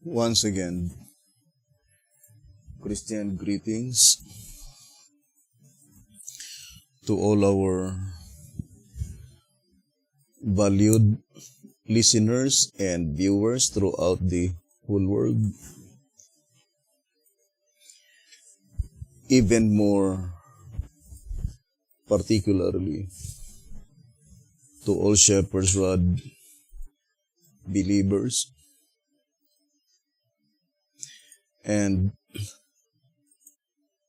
Once again, Christian greetings to all our valued listeners and viewers throughout the whole world. Even more particularly to all Shepherd's Rod believers and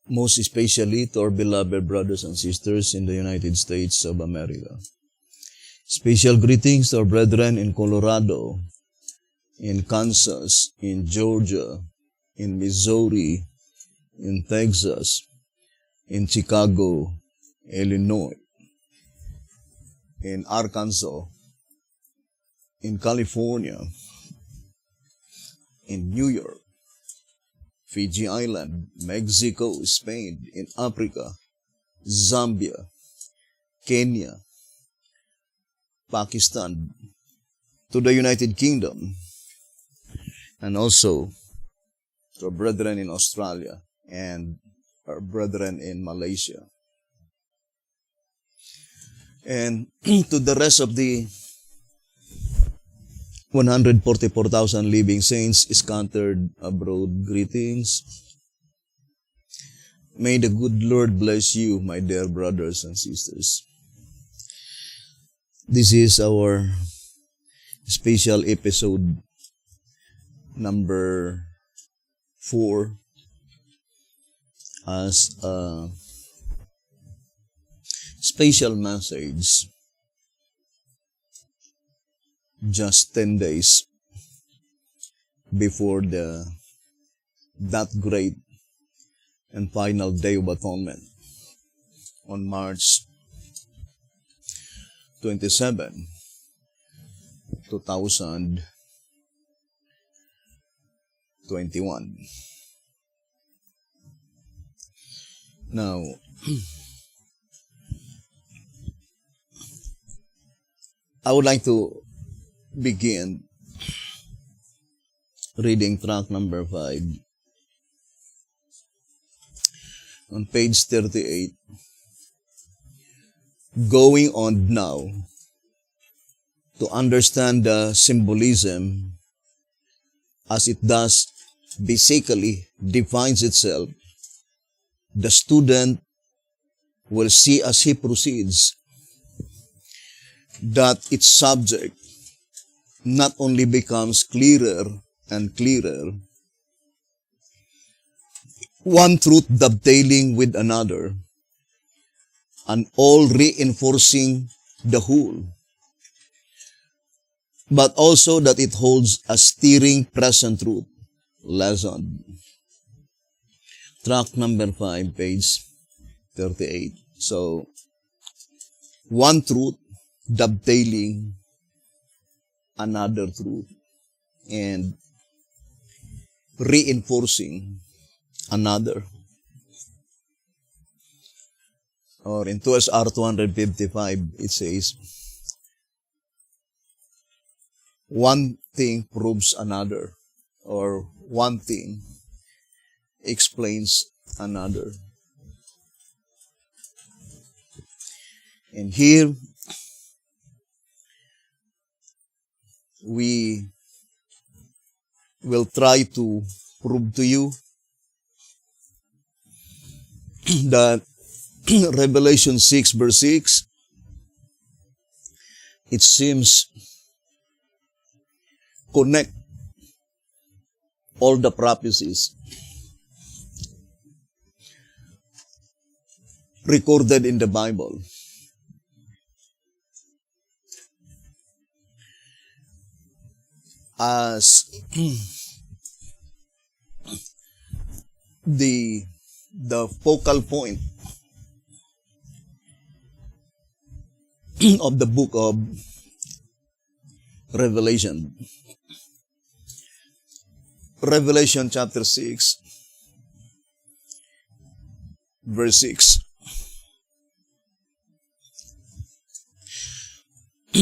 most especially to our beloved brothers and sisters in the United States of America. Special greetings to our brethren in Colorado, in Kansas, in Georgia, in Missouri, in Texas, in Chicago, Illinois, in Arkansas, in California, in New York, Fiji Island, Mexico, Spain, in Africa, Zambia, Kenya, Pakistan, to the United Kingdom, and also to our brethren in Australia and our brethren in Malaysia. And to the rest of the 144,000 living saints scattered abroad, greetings. May the good Lord bless you, my dear brothers and sisters. This is our special episode number 4 as a special message just 10 days before that great and final day of atonement on March 27, 2021. Now, I would like to begin reading track number 5 on page 38. Going on now to understand the symbolism as it does basically defines itself, the student will see as he proceeds that its subject not only becomes clearer and clearer, one truth dovetailing with another, and all reinforcing the whole, but also that it holds a steering present truth lesson. Track number 5, page 38. So, one truth dovetailing another truth and reinforcing another. Or in 2SR 255, it says, one thing proves another, or one thing explains another. And here, we will try to prove to you that Revelation 6 verse 6, it seems connect all the prophecies recorded in the Bible. As the focal point of the book of Revelation. Revelation chapter 6, verse 6.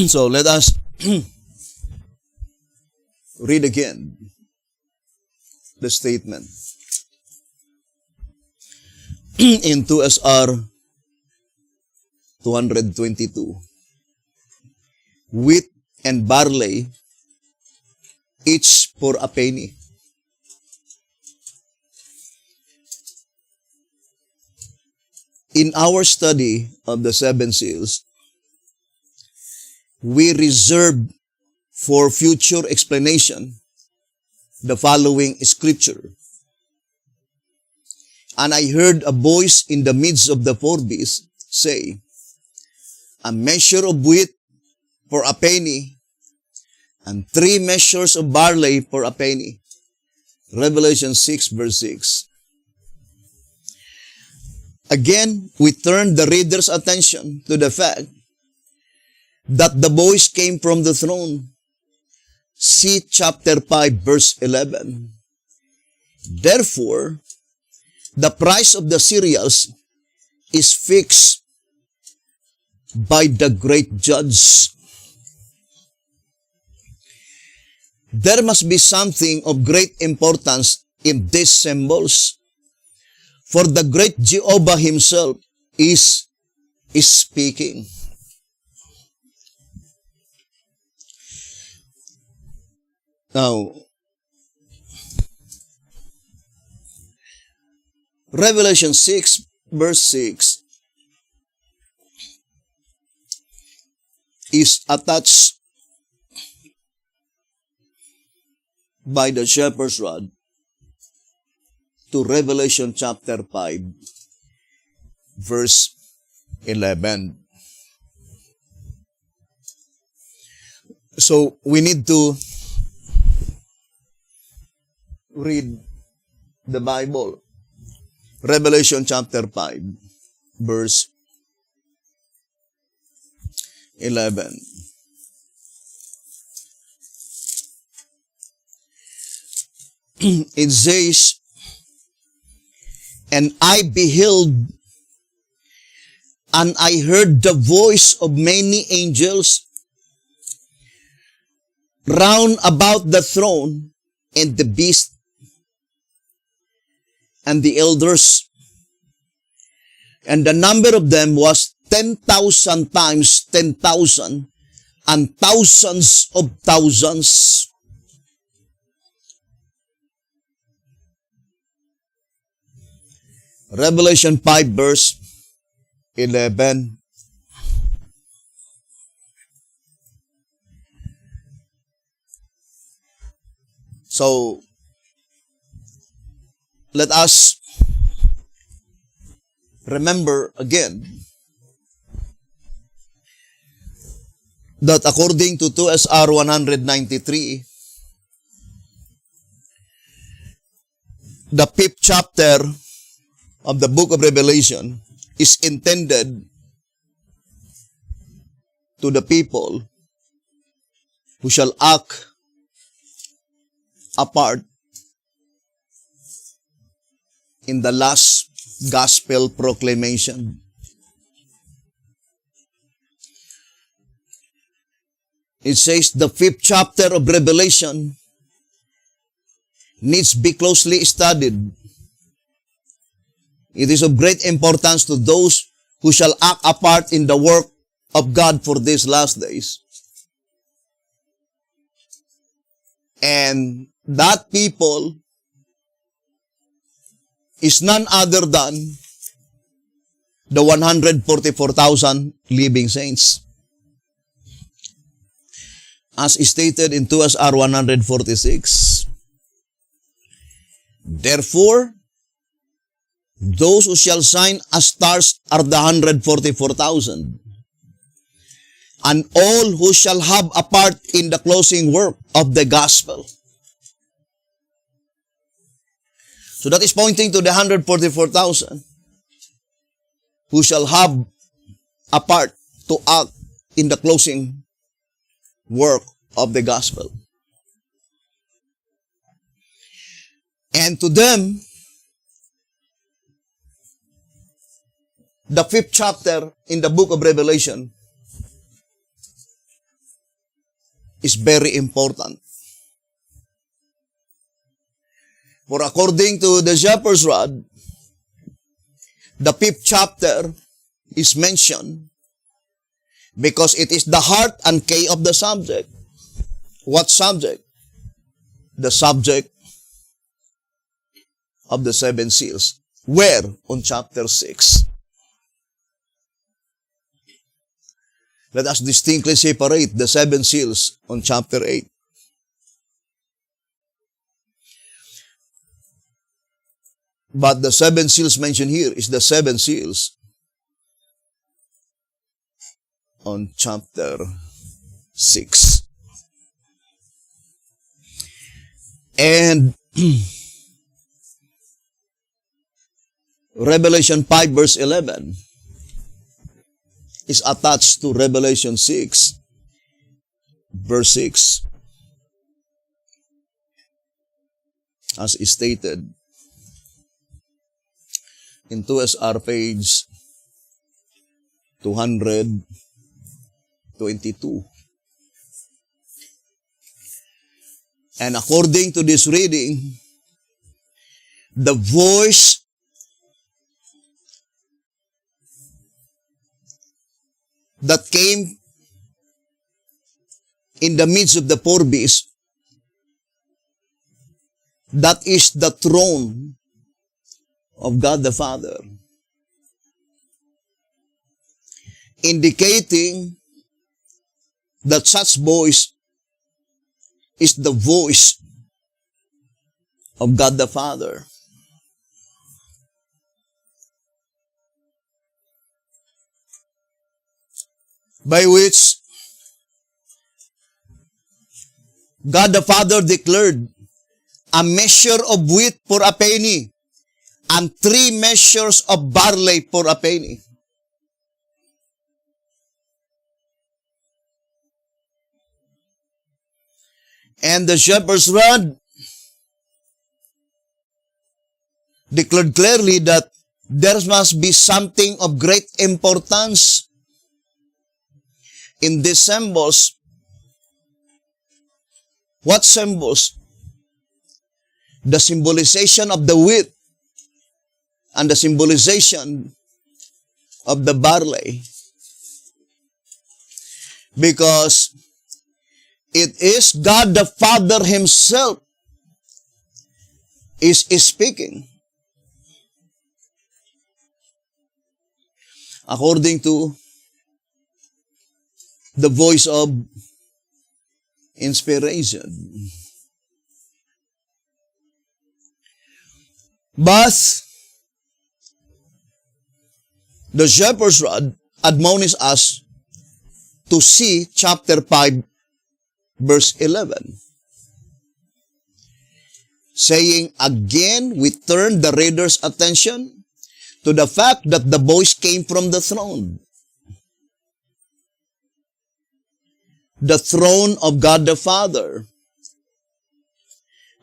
So let us read again the statement. In 2SR 222, wheat and barley, each for a penny. In our study of the seven seals, we reserve for future explanation the following scripture. And I heard a voice in the midst of the four beasts say, a measure of wheat for a penny, and 3 measures of barley for a penny. Revelation 6 verse 6. Again, we turn the reader's attention to the fact that the voice came from the throne. See chapter 5 verse 11. Therefore, the price of the cereals is fixed by the great judge. There must be something of great importance in these symbols, for the great Jehovah himself is speaking. Now, Revelation 6 verse 6 is attached by the shepherd's rod to Revelation chapter 5 verse 11. So we need to read the Bible. Revelation chapter 5 verse 11. It says, and I beheld, and I heard the voice of many angels round about the throne, and the beast, and the elders, and the number of them was 10,000 times 10,000, and thousands of thousands. Revelation 5 verse 11. So, let us remember again that according to 2SR 193, the 5th chapter of the book of Revelation is intended to the people who shall act apart in the last gospel proclamation. It says the 5th chapter of Revelation needs to be closely studied. It is of great importance to those who shall act a part in the work of God for these last days. And that people is none other than the 144,000 living saints. As stated in 2SR 146. Therefore, those who shall shine as stars are the 144,000. And all who shall have a part in the closing work of the gospel. So that is pointing to the 144,000 who shall have a part to act in the closing work of the gospel. And to them, the 5th chapter in the book of Revelation is very important. For according to the shepherd's rod, the 5th chapter is mentioned because it is the heart and key of the subject. What subject? The subject of the 7 seals. Where? On chapter 6. Let us distinctly separate the 7 seals on chapter 8. But the 7 seals mentioned here is the 7 seals on chapter 6. And Revelation 5 verse 11 is attached to Revelation 6 verse 6 as is stated in 2SR page 222. And according to this reading, the voice that came in the midst of the 4 beasts, that is the throne of God the Father, indicating that such voice is the voice of God the Father. By which God the Father declared a measure of wheat for a penny and 3 measures of barley for a penny. And the shepherd's rod declared clearly that there must be something of great importance in these symbols. What symbols? The symbolization of the wheat and the symbolization of the barley. Because it is God the Father Himself is speaking. According to the voice of inspiration. But the shepherd's rod admonishes us to see chapter 5 verse 11. Saying, again, we turn the reader's attention to the fact that the voice came from the throne. The throne of God the Father.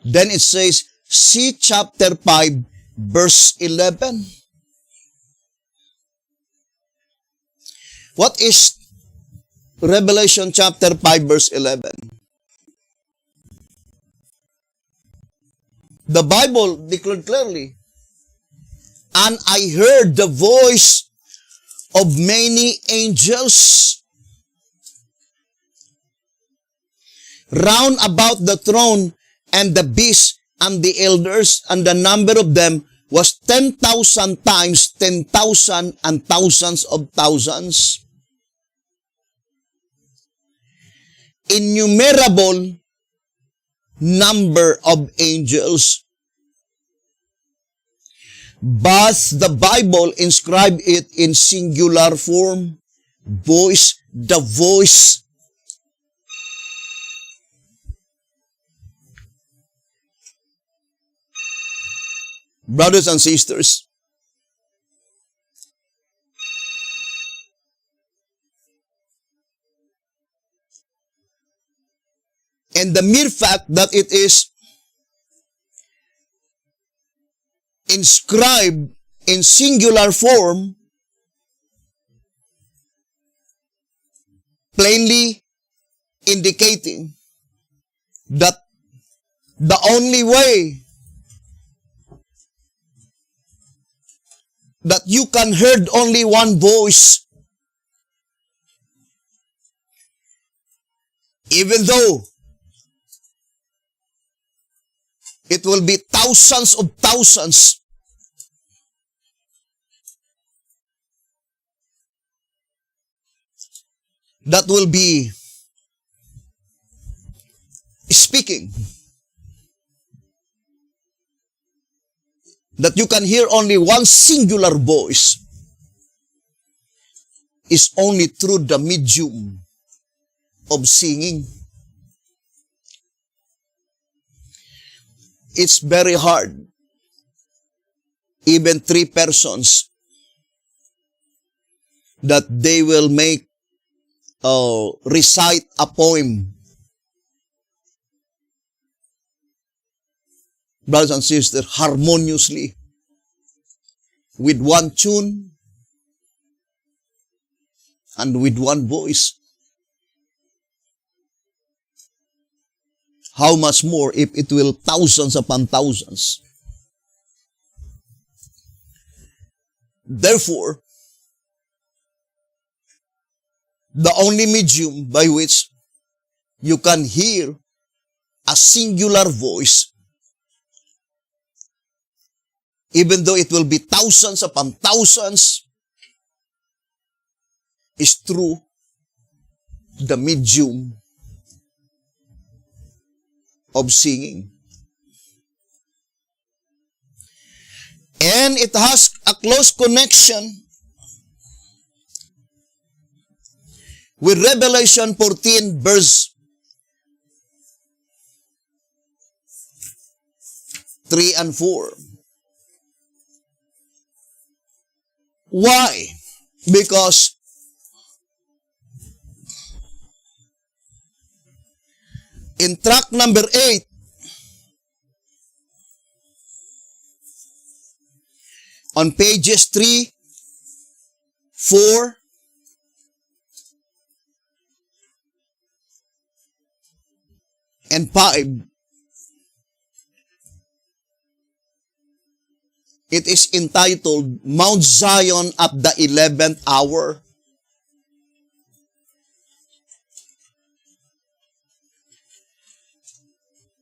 Then it says, see chapter 5 verse 11. What is Revelation chapter 5 verse 11? The Bible declared clearly, and I heard the voice of many angels round about the throne and the beast and the elders, and the number of them was 10,000 times 10,000 and thousands of thousands. Innumerable number of angels. But the Bible inscribed it in singular form. Voice, the voice. Brothers and sisters, and the mere fact that it is inscribed in singular form plainly indicating that the only way that you can heard only one voice, even though it will be thousands of thousands that will be speaking, that you can hear only one singular voice, is only through the medium of singing. It's very hard. Even three persons that they will make recite a poem. Brothers and sisters, harmoniously, with one tune and with one voice. How much more if it will thousands upon thousands? Therefore, the only medium by which you can hear a singular voice, even though it will be thousands upon thousands, is through the medium of singing. And it has a close connection with Revelation 14 verse 3 and 4. Why? Because in track number 8, on pages 3, 4, and 5, it is entitled Mount Zion at the 11th Hour.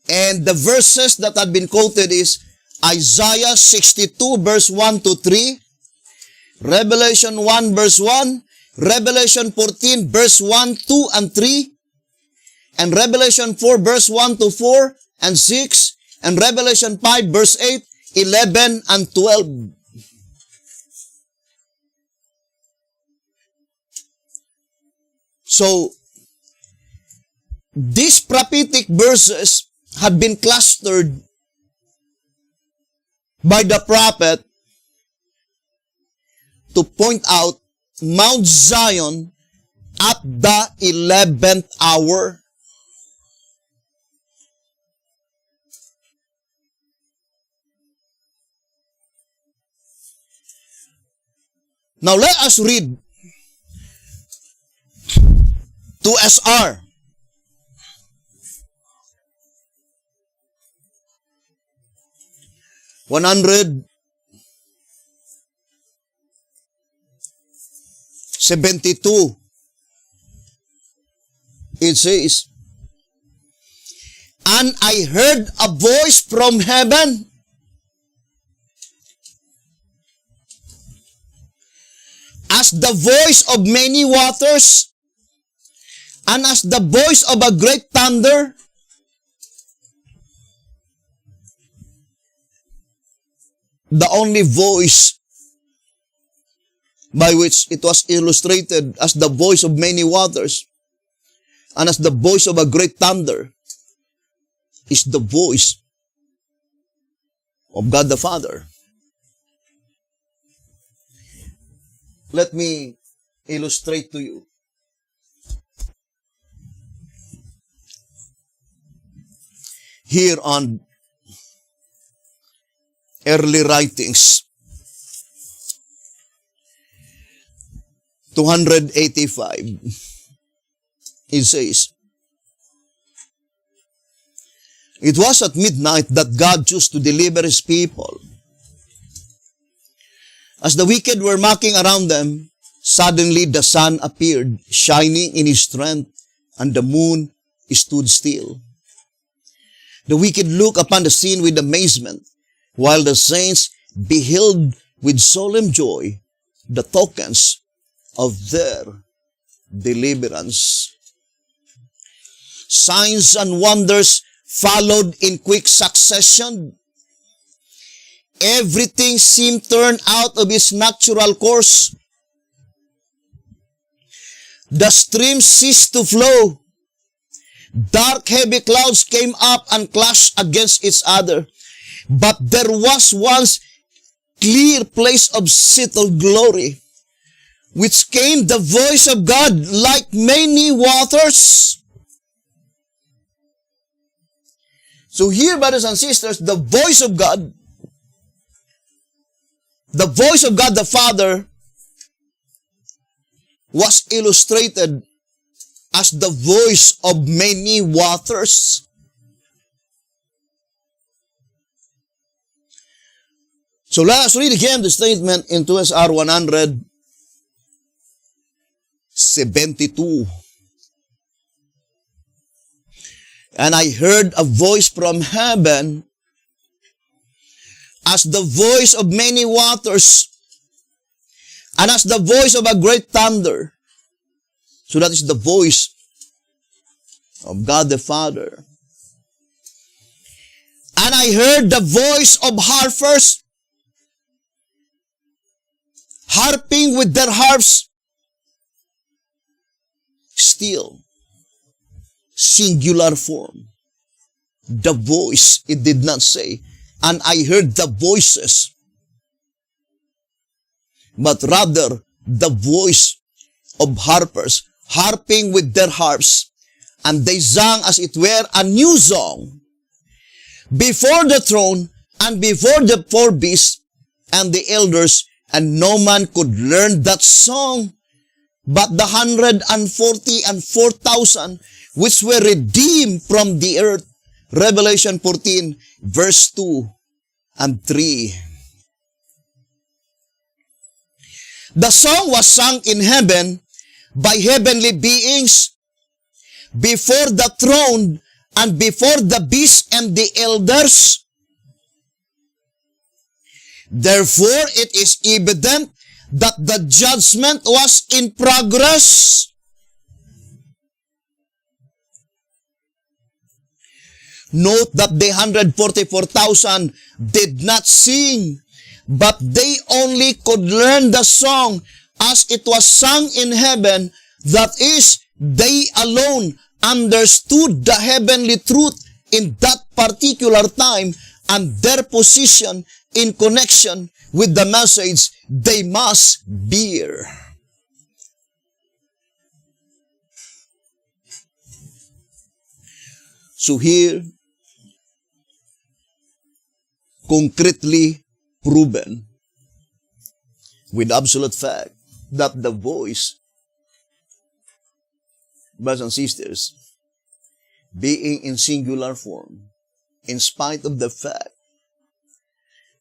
And the verses that had been quoted is Isaiah 62 verse 1 to 3, Revelation 1 verse 1, Revelation 14 verse 1, 2, and 3, and Revelation 4 verse 1 to 4 and 6, and Revelation 5 verse 8, 11, and 12. So, these prophetic verses had been clustered by the prophet to point out Mount Zion at the 11th hour. Now let us read 2SR. $172. It says, and I heard a voice from heaven, as the voice of many waters, and as the voice of a great thunder, the only voice by which it was illustrated as the voice of many waters and as the voice of a great thunder is the voice of God the Father. Let me illustrate to you. Here on Early Writings, 285, it says, it was at midnight that God chose to deliver His people. As the wicked were mocking around them, suddenly the sun appeared, shining in his strength, and the moon stood still. The wicked looked upon the scene with amazement, while the saints beheld with solemn joy the tokens of their deliverance. Signs and wonders followed in quick succession. Everything seemed turned out of its natural course. The streams ceased to flow. Dark, heavy clouds came up and clashed against each other. But there was once clear place of settled glory, which came the voice of God like many waters. So here, brothers and sisters, the voice of God the Father, was illustrated as the voice of many waters. So let us read again the statement in 2SR 172. And I heard a voice from heaven as the voice of many waters, and as the voice of a great thunder. So that is the voice of God the Father. And I heard the voice of harpers harping with their harps. Still, singular form. The voice, it did not say, and I heard the voices, but rather the voice of harpers harping with their harps, and they sang as it were a new song before the throne and before the four beasts and the elders, and no man could learn that song but the 144,000 which were redeemed from the earth. Revelation 14, verse 2 and 3. The song was sung in heaven by heavenly beings before the throne and before the beast and the elders. Therefore, it is evident that the judgment was in progress. Note that the 144,000 did not sing, but they only could learn the song as it was sung in heaven. That is, they alone understood the heavenly truth in that particular time and their position in connection with the message they must bear. So here, concretely proven with absolute fact that the voice, brothers and sisters, being in singular form, in spite of the fact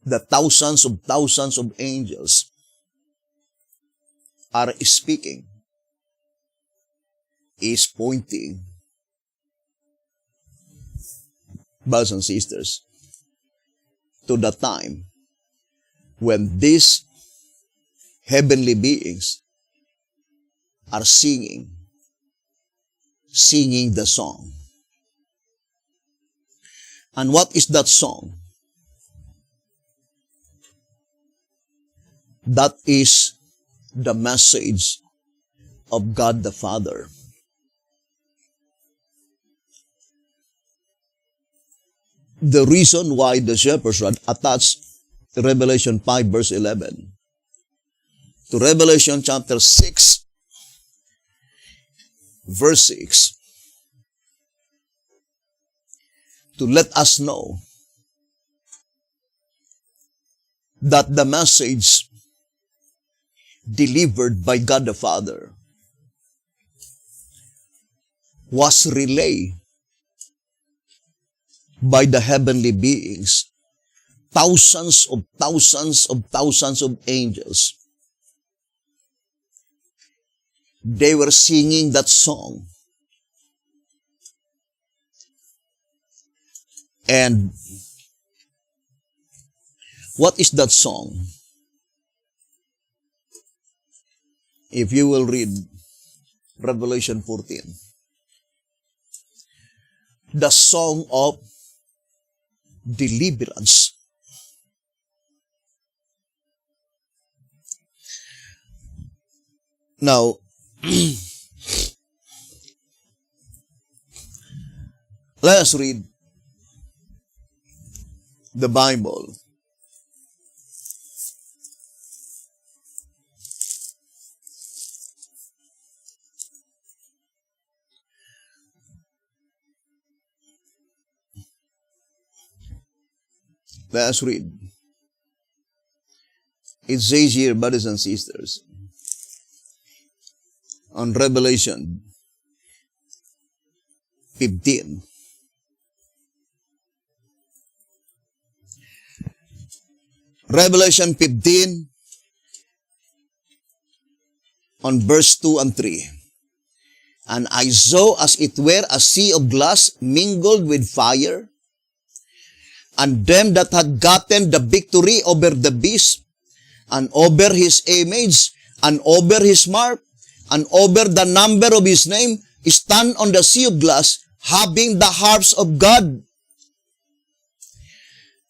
that thousands of angels are speaking, is pointing, brothers and sisters, to the time when these heavenly beings are singing the song. And what is that song? That is the message of God the Father. The reason why the shepherd's rod attached Revelation 5 verse 11 to Revelation chapter 6 verse 6 to let us know that the message delivered by God the Father was relayed by the heavenly beings thousands of thousands of thousands of angels. They were singing that song. And what is that song? If you will read Revelation 14, the song of deliverance. Now, let us read the Bible. Let us read. It says here, brothers and sisters, on Revelation 15. Revelation 15, on verse 2 and 3. And I saw as it were a sea of glass mingled with fire, and them that had gotten the victory over the beast, and over his image, and over his mark, and over the number of his name, stand on the sea of glass, having the harps of God.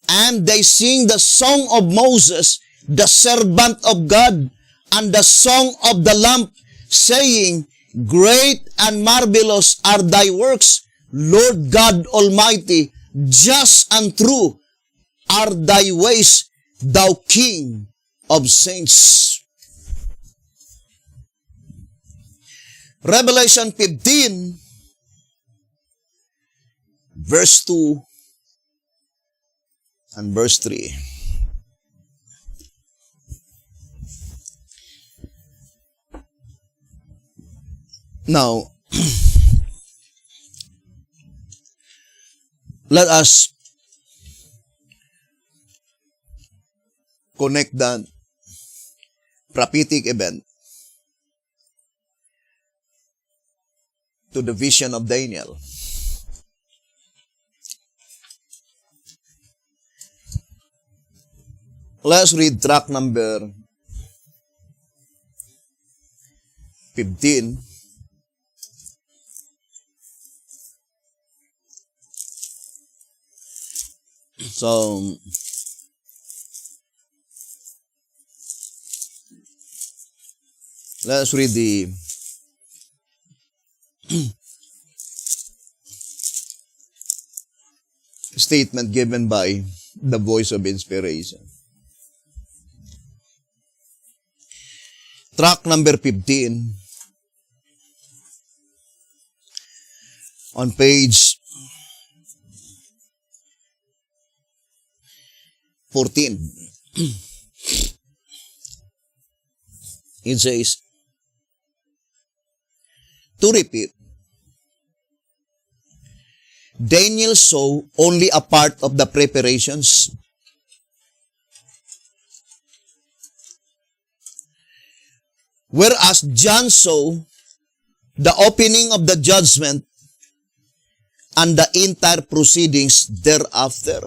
And they sing the song of Moses, the servant of God, and the song of the Lamb, saying, Great and marvelous are thy works, Lord God Almighty. Just and true are thy ways, thou King of saints. Revelation 15, verse 2 and verse 3. Now, let us connect the prophetic event to the vision of Daniel. Let's read track number 15. So, let's read the statement given by the voice of inspiration. Track number 15 on page 14. It says, to repeat, Daniel saw only a part of the preparations, whereas John saw the opening of the judgment and the entire proceedings thereafter.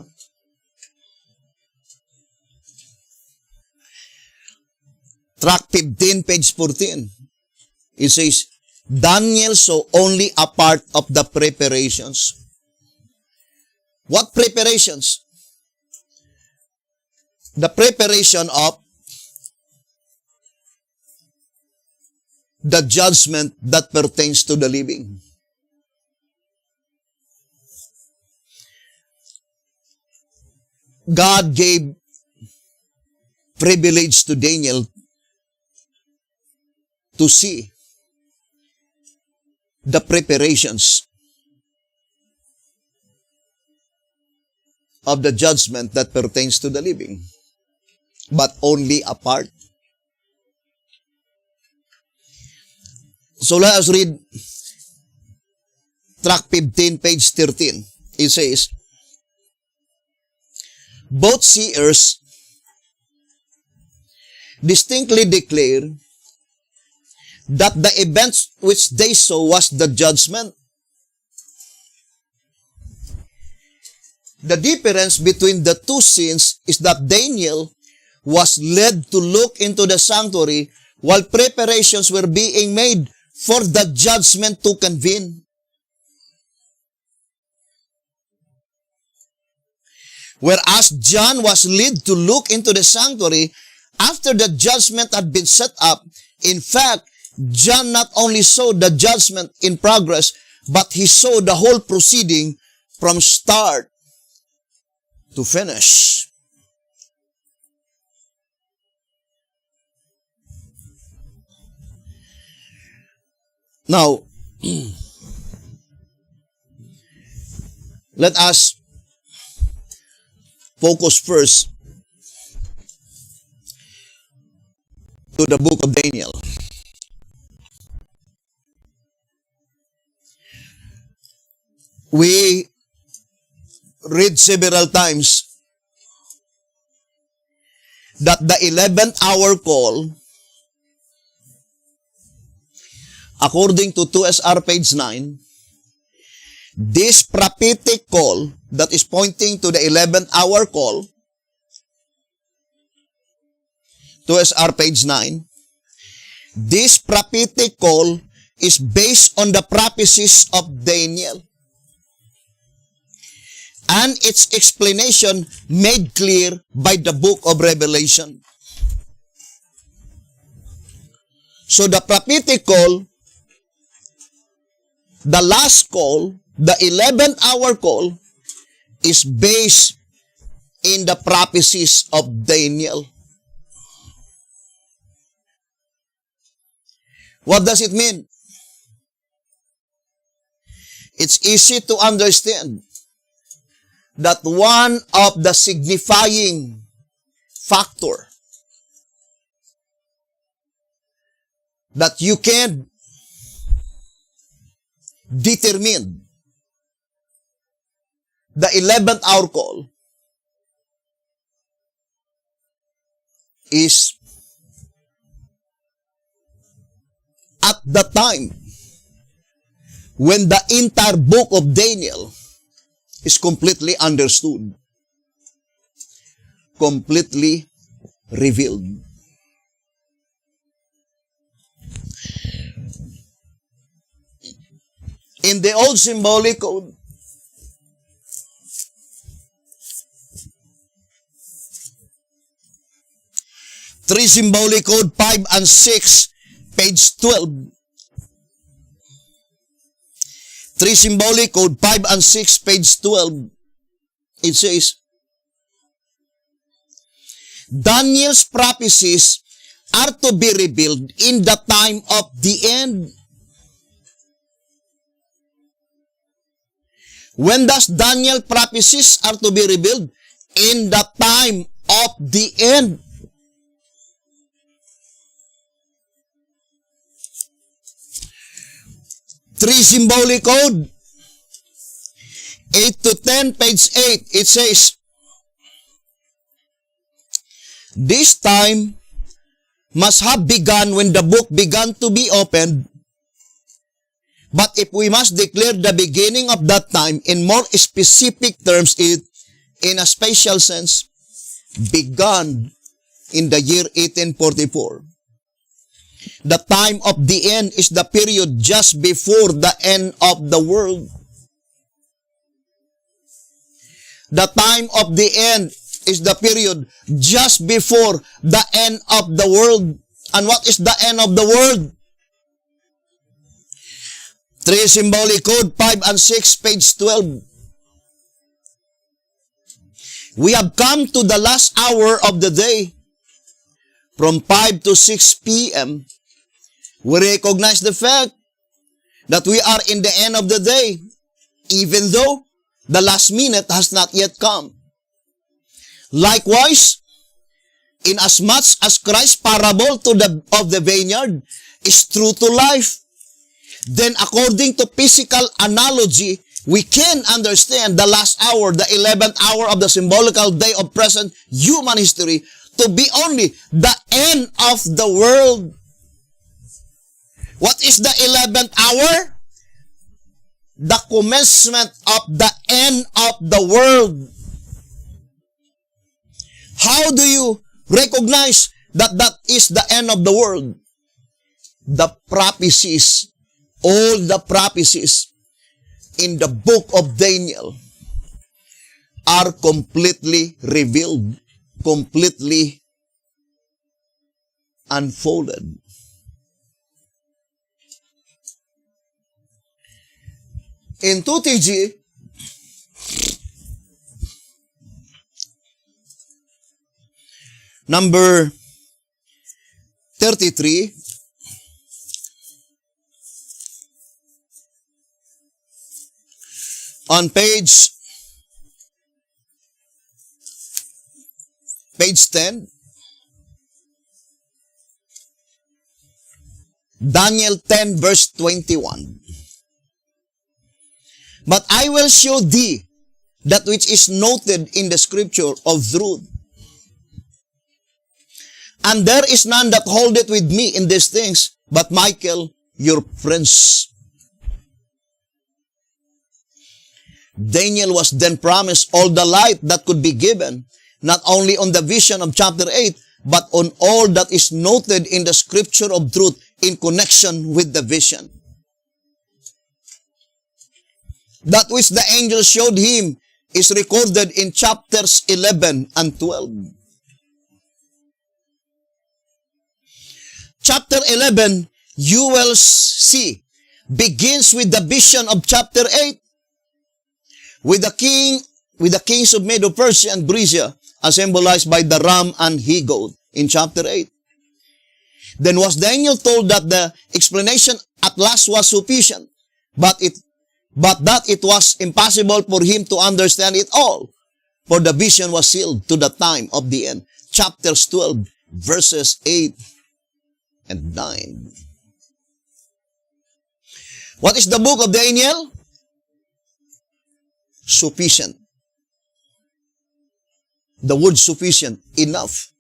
Track 15, page 14. It says, Daniel saw only a part of the preparations. What preparations? The preparation of the judgment that pertains to the living. God gave privilege to Daniel to see the preparations of the judgment that pertains to the living, but only a part. So let us read track 15, page 13. It says, both seers distinctly declare that the events which they saw was the judgment. The difference between the two scenes is that Daniel was led to look into the sanctuary while preparations were being made for the judgment to convene. Whereas John was led to look into the sanctuary after the judgment had been set up. In fact, John not only saw the judgment in progress, but he saw the whole proceeding from start to finish. Now, let us focus first to the book of Daniel. We read several times that the 11th hour call, according to 2SR page 9, this prophetic call that is pointing to the 11th hour call, 2SR page 9, this prophetic call is based on the prophecies of Daniel and its explanation made clear by the book of Revelation. So the prophetic call, the last call, the 11th hour call, is based in the prophecies of Daniel. What does it mean? It's easy to understand that one of the signifying factor that you can determine the 11th hour call is at the time when the entire book of Daniel is completely understood, completely revealed. In the old symbolic code, three symbolic code 5 and 6, page 12. 3 symbolic code 5 and 6, page 12. It says, Daniel's prophecies are to be revealed in the time of the end. When does Daniel prophecies are to be revealed? In the time of the end. Three symbolic code 8 to 10, page 8. It says, this time must have begun when the book began to be opened. But if we must declare the beginning of that time in more specific terms, it, in a spatial sense, began in the year 1844. The time of the end is the period just before the end of the world. The time of the end is the period just before the end of the world. And what is the end of the world? 3 symbolic code 5 and 6, page 12. We have come to the last hour of the day. From 5 to 6 p.m., we recognize the fact that we are in the end of the day, even though the last minute has not yet come. Likewise, inasmuch as Christ's parable of the vineyard is true to life, then according to physical analogy, we can understand the last hour, the 11th hour of the symbolical day of present human history to be only the end of the world. What is the 11th hour? The commencement of the end of the world. How do you recognize that that is the end of the world? The prophecies, all the prophecies in the book of Daniel are completely revealed, completely unfolded. In 2TG, number 33, on page 10, Daniel 10 verse 21. But I will show thee that which is noted in the scripture of truth. And there is none that holdeth with me in these things, but Michael, your prince. Daniel was then promised all the light that could be given, not only on the vision of chapter 8, but on all that is noted in the scripture of truth in connection with the vision. That which the angel showed him is recorded in chapters 11 and 12. Chapter 11, you will see, begins with the vision of chapter 8, with the kings of Medo-Persia and Grecia, as symbolized by the ram and he-goat in chapter 8. Then was Daniel told that the explanation at last was sufficient, but that it was impossible for him to understand it all, for the vision was sealed to the time of the end. Chapters 12, verses 8 and 9. What is the book of Daniel? Sufficient. The word sufficient, enough.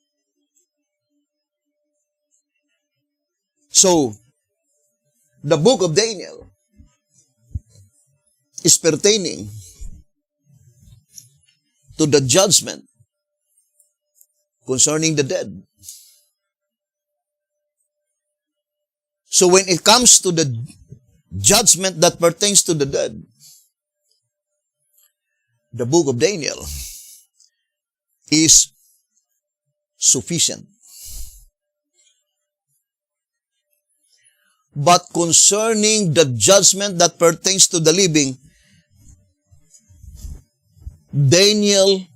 So, the book of Daniel is pertaining to the judgment concerning the dead. So when it comes to the judgment that pertains to the dead, the book of Daniel is sufficient. But concerning the judgment that pertains to the living, Daniel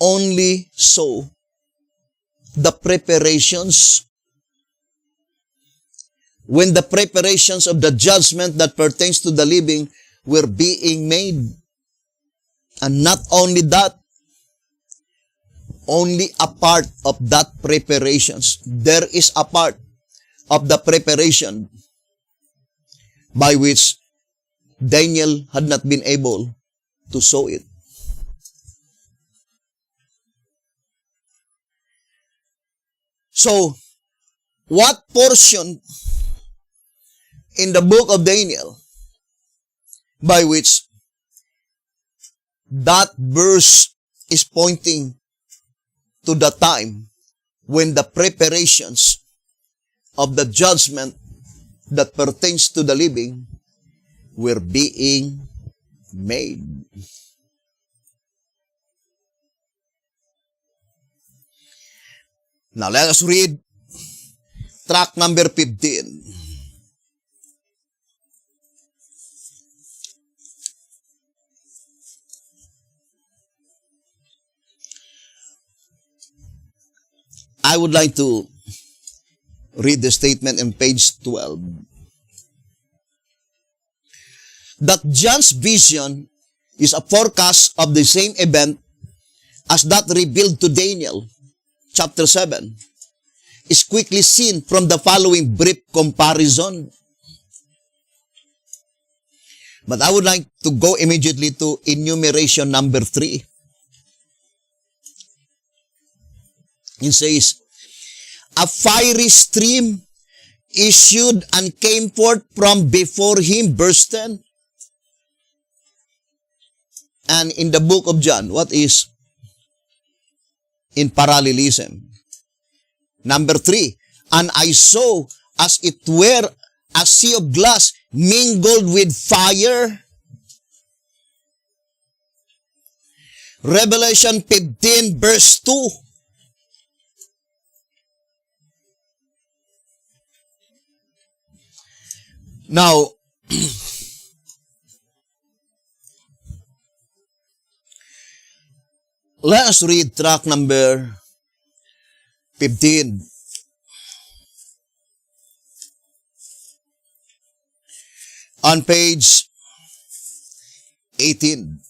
only saw the preparations. When the preparations of the judgment that pertains to the living were being made. And not only that, only a part of that preparations. There is a part of the preparation by which Daniel had not been able to sow it. So, what portion in the book of Daniel by which that verse is pointing to the time when the preparations of the judgment that pertains to the living were being made? Now let us read tract number 15. I would like to read the statement in page 12. That John's vision is a forecast of the same event as that revealed to Daniel, chapter 7, is quickly seen from the following brief comparison. But I would like to go immediately to enumeration number 3. It says, a fiery stream issued and came forth from before him, verse 10. And in the book of John, what is in parallelism? Number 3, and I saw as it were a sea of glass mingled with fire. Revelation 15 verse 2. Now, let us read tract number 15. On page 18.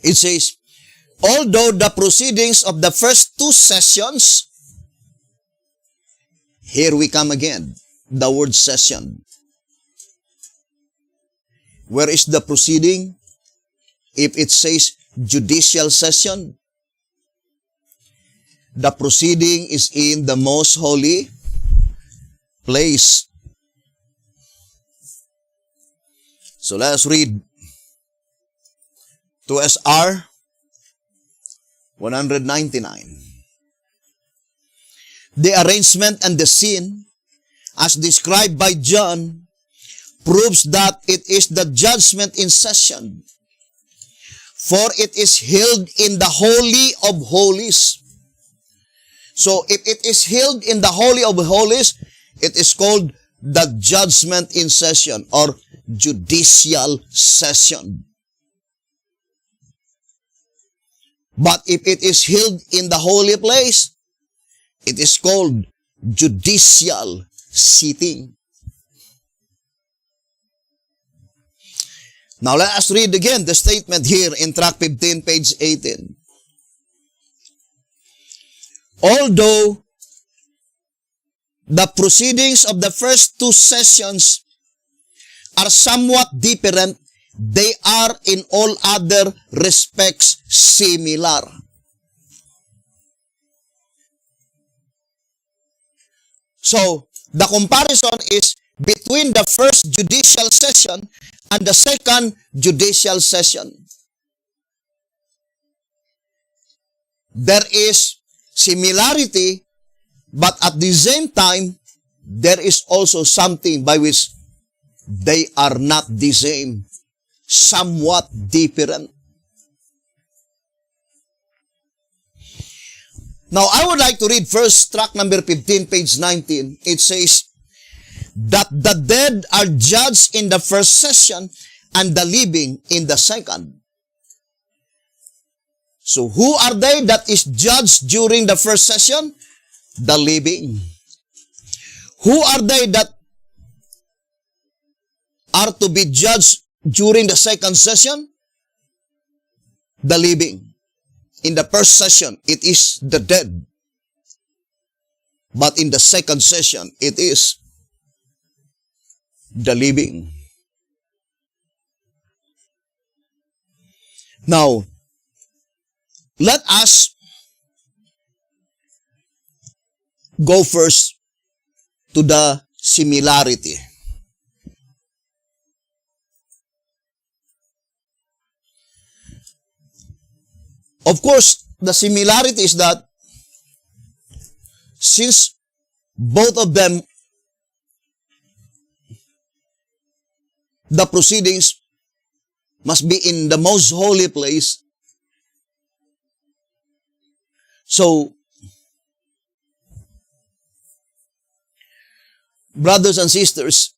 It says, although the proceedings of the first 2 sessions, here we come again, the word session. Where is the proceeding? If it says judicial session, the proceeding is in the most holy place. So let us read 2SR 199. The arrangement and the scene, as described by John, proves that it is the judgment in session, for it is held in the Holy of Holies. So if it is held in the Holy of Holies, it is called the judgment in session or judicial session. But if it is held in the holy place, it is called judicial sitting. Now let us read again the statement here in tract 15, page 18. Although the proceedings of the first 2 sessions are somewhat different, they are in all other respects similar. So, the comparison is between the first judicial session and the second judicial session. There is similarity, but at the same time, there is also something by which they are not the same, somewhat different. Now, I would like to read first tract number 15, page 19. It says, that the dead are judged in the first session and the living in the second. So, who are they that is judged during the first session? The living. Who are they that are to be judged during the second session? The living. In the first session, it is the dead. But in the second session, it is the living. Now, let us go first to the similarity. Of course, the similarity is that since both of them, the proceedings must be in the most holy place, so, brothers and sisters,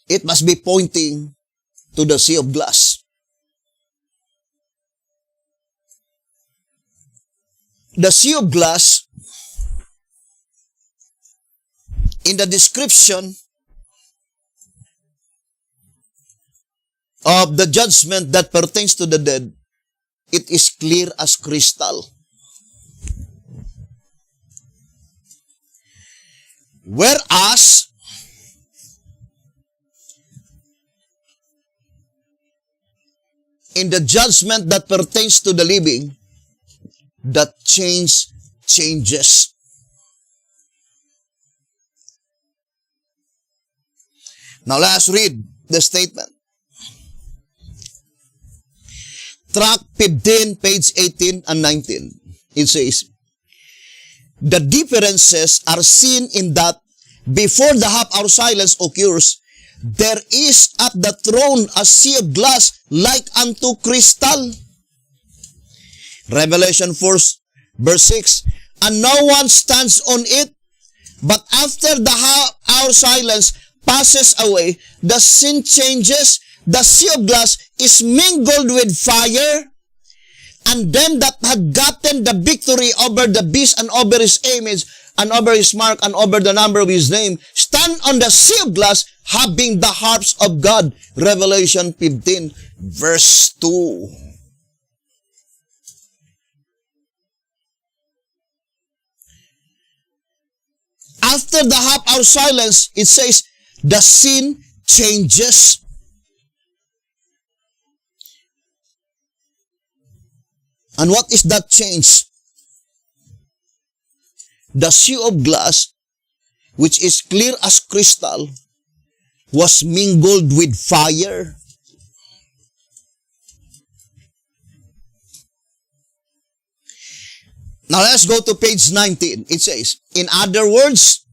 it must be pointing to the sea of glass. The sea of glass, in the description of the judgment that pertains to the dead, it is clear as crystal. Whereas, in the judgment that pertains to the living, that changes. Now let us read the statement. Track 15, page 18 and 19. It says, the differences are seen in that before the half-hour silence occurs, there is at the throne a sea of glass like unto crystal. Revelation 4, verse 6, and no one stands on it, but after the half-hour silence passes away, the scene changes, the sea of glass is mingled with fire, and them that had gotten the victory over the beast and over his image and over his mark and over the number of his name stand on the sea of glass having the harps of God. Revelation 15, verse 2. After the half-hour silence, it says, the scene changes. And what is that change? The sea of glass, which is clear as crystal, was mingled with fire. Now let's go to page 19. It says, in other words,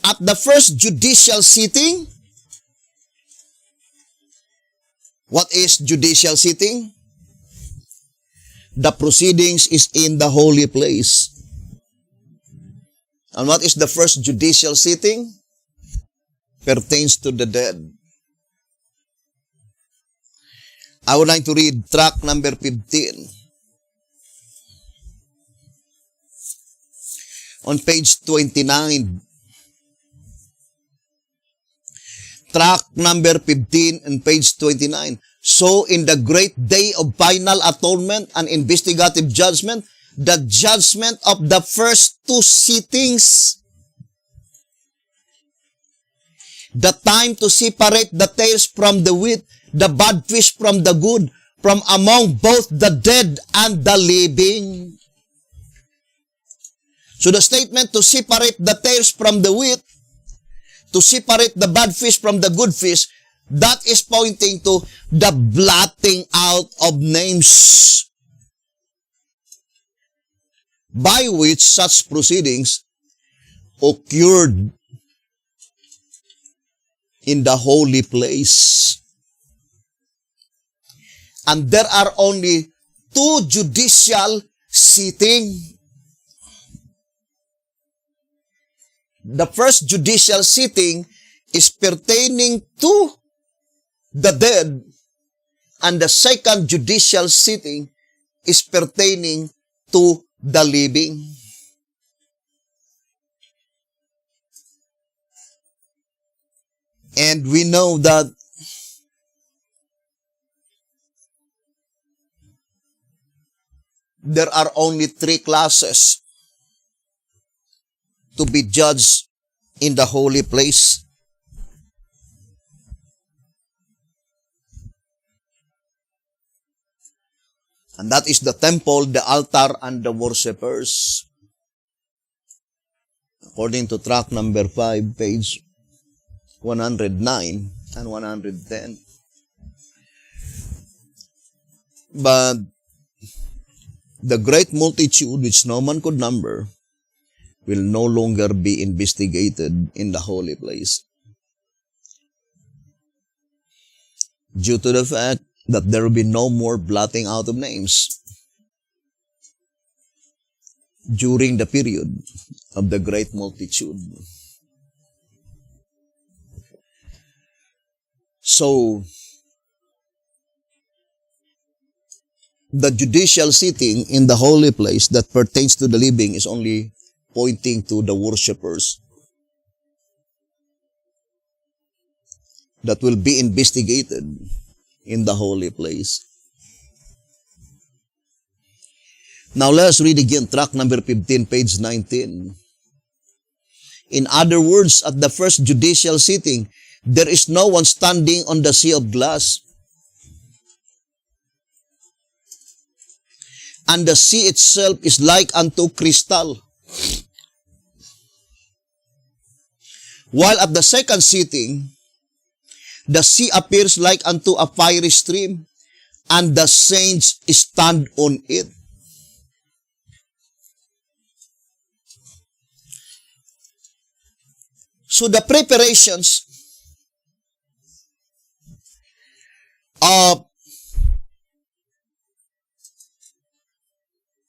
at the first judicial sitting, what is judicial sitting? The proceedings is in the holy place. And what is the first judicial sitting? Pertains to the dead. I would like to read track number 15. On page 29. Track number 15 and page 29. So in the great day of final atonement and investigative judgment, the judgment of the first two sittings, the time to separate the tares from the wheat, the bad fish from the good, from among both the dead and the living. So the statement to separate the tares from the wheat, to separate the bad fish from the good fish, that is pointing to the blotting out of names, by which such proceedings occurred in the holy place. And there are only two judicial sittings. The first judicial sitting is pertaining to the dead, and the second judicial sitting is pertaining to the living. And we know that there are only three classes to be judged in the holy place. And that is the temple, the altar, and the worshippers. According to track number 5, page 109 and 110. But the great multitude which no man could number will no longer be investigated in the holy place, due to the fact that there will be no more blotting out of names during the period of the great multitude. So, the judicial sitting in the holy place that pertains to the living is only pointing to the worshippers that will be investigated in the holy place. Now let us read again track number 15, page 19. In other words, at the first judicial sitting, there is no one standing on the sea of glass. And the sea itself is like unto crystal. While at the second sitting, the sea appears like unto a fiery stream, and the saints stand on it. So the preparations of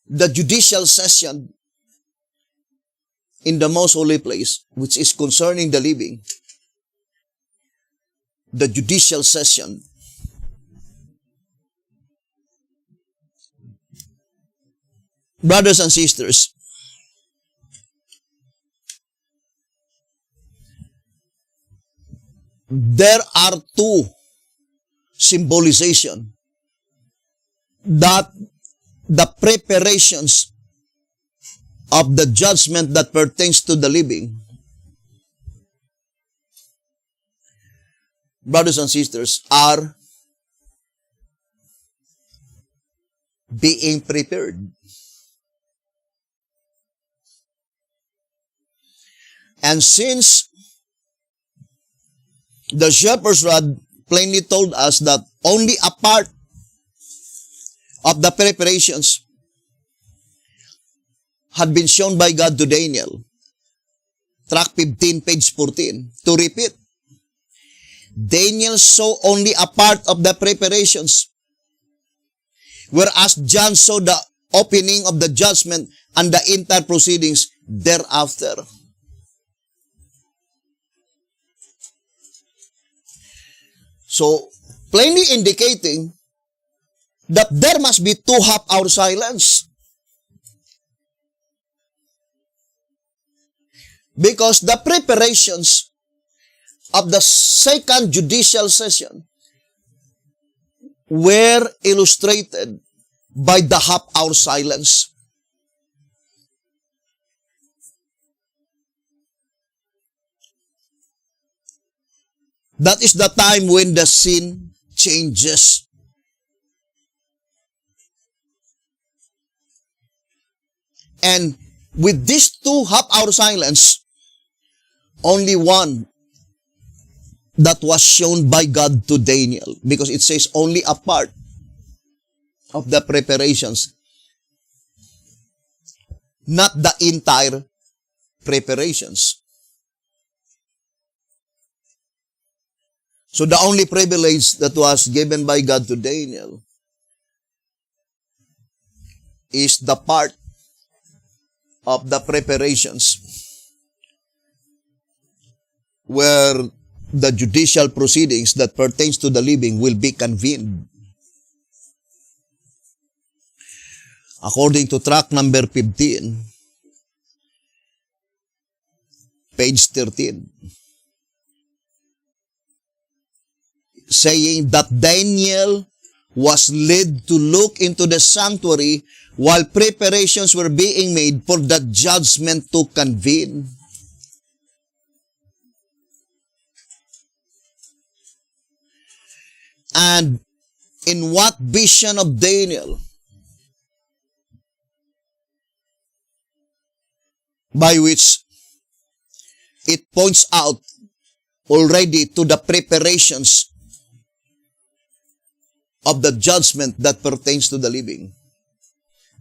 the judicial session in the most holy place, which is concerning the living, the judicial session, brothers and sisters, there are two symbolization that the preparations of the judgment that pertains to the living, brothers and sisters, are being prepared. And since the shepherd's rod plainly told us that only a part of the preparations had been shown by God to Daniel, track 15, page 14, to repeat, Daniel saw only a part of the preparations, whereas John saw the opening of the judgment and the entire proceedings thereafter. So, plainly indicating that there must be 2 half-hour silence. Because the preparations of the second judicial session were illustrated by the half-hour silence. That is the time when the scene changes. And with these 2 half-hour silence, only one that was shown by God to Daniel, because it says only a part of the preparations, not the entire preparations. So the only privilege that was given by God to Daniel is the part of the preparations where the judicial proceedings that pertains to the living will be convened. According to track number 15, page 13, saying that Daniel was led to look into the sanctuary while preparations were being made for the judgment to convene. And in what vision of Daniel, by which it points out already to the preparations of the judgment that pertains to the living.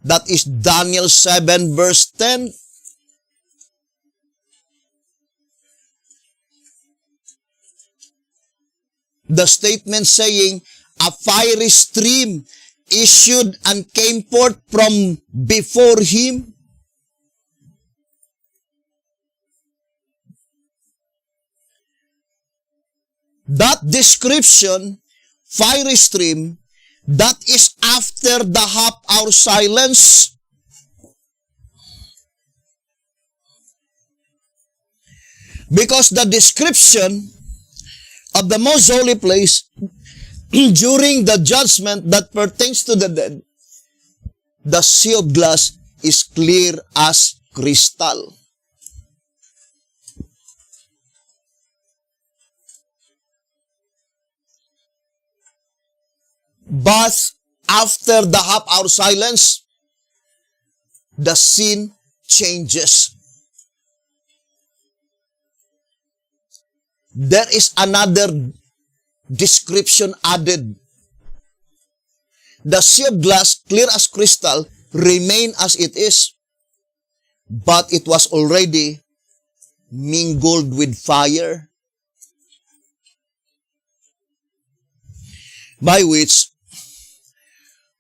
That is Daniel 7 verse 10. The statement saying, a fiery stream issued and came forth from before him. That description, fiery stream, that is after the half-hour silence. Because the description of the most holy place during the judgment that pertains to the dead, the sea of glass is clear as crystal. But after the half-hour silence, the scene changes. There is another description added. The sea of glass, clear as crystal, remained as it is, but it was already mingled with fire, by which,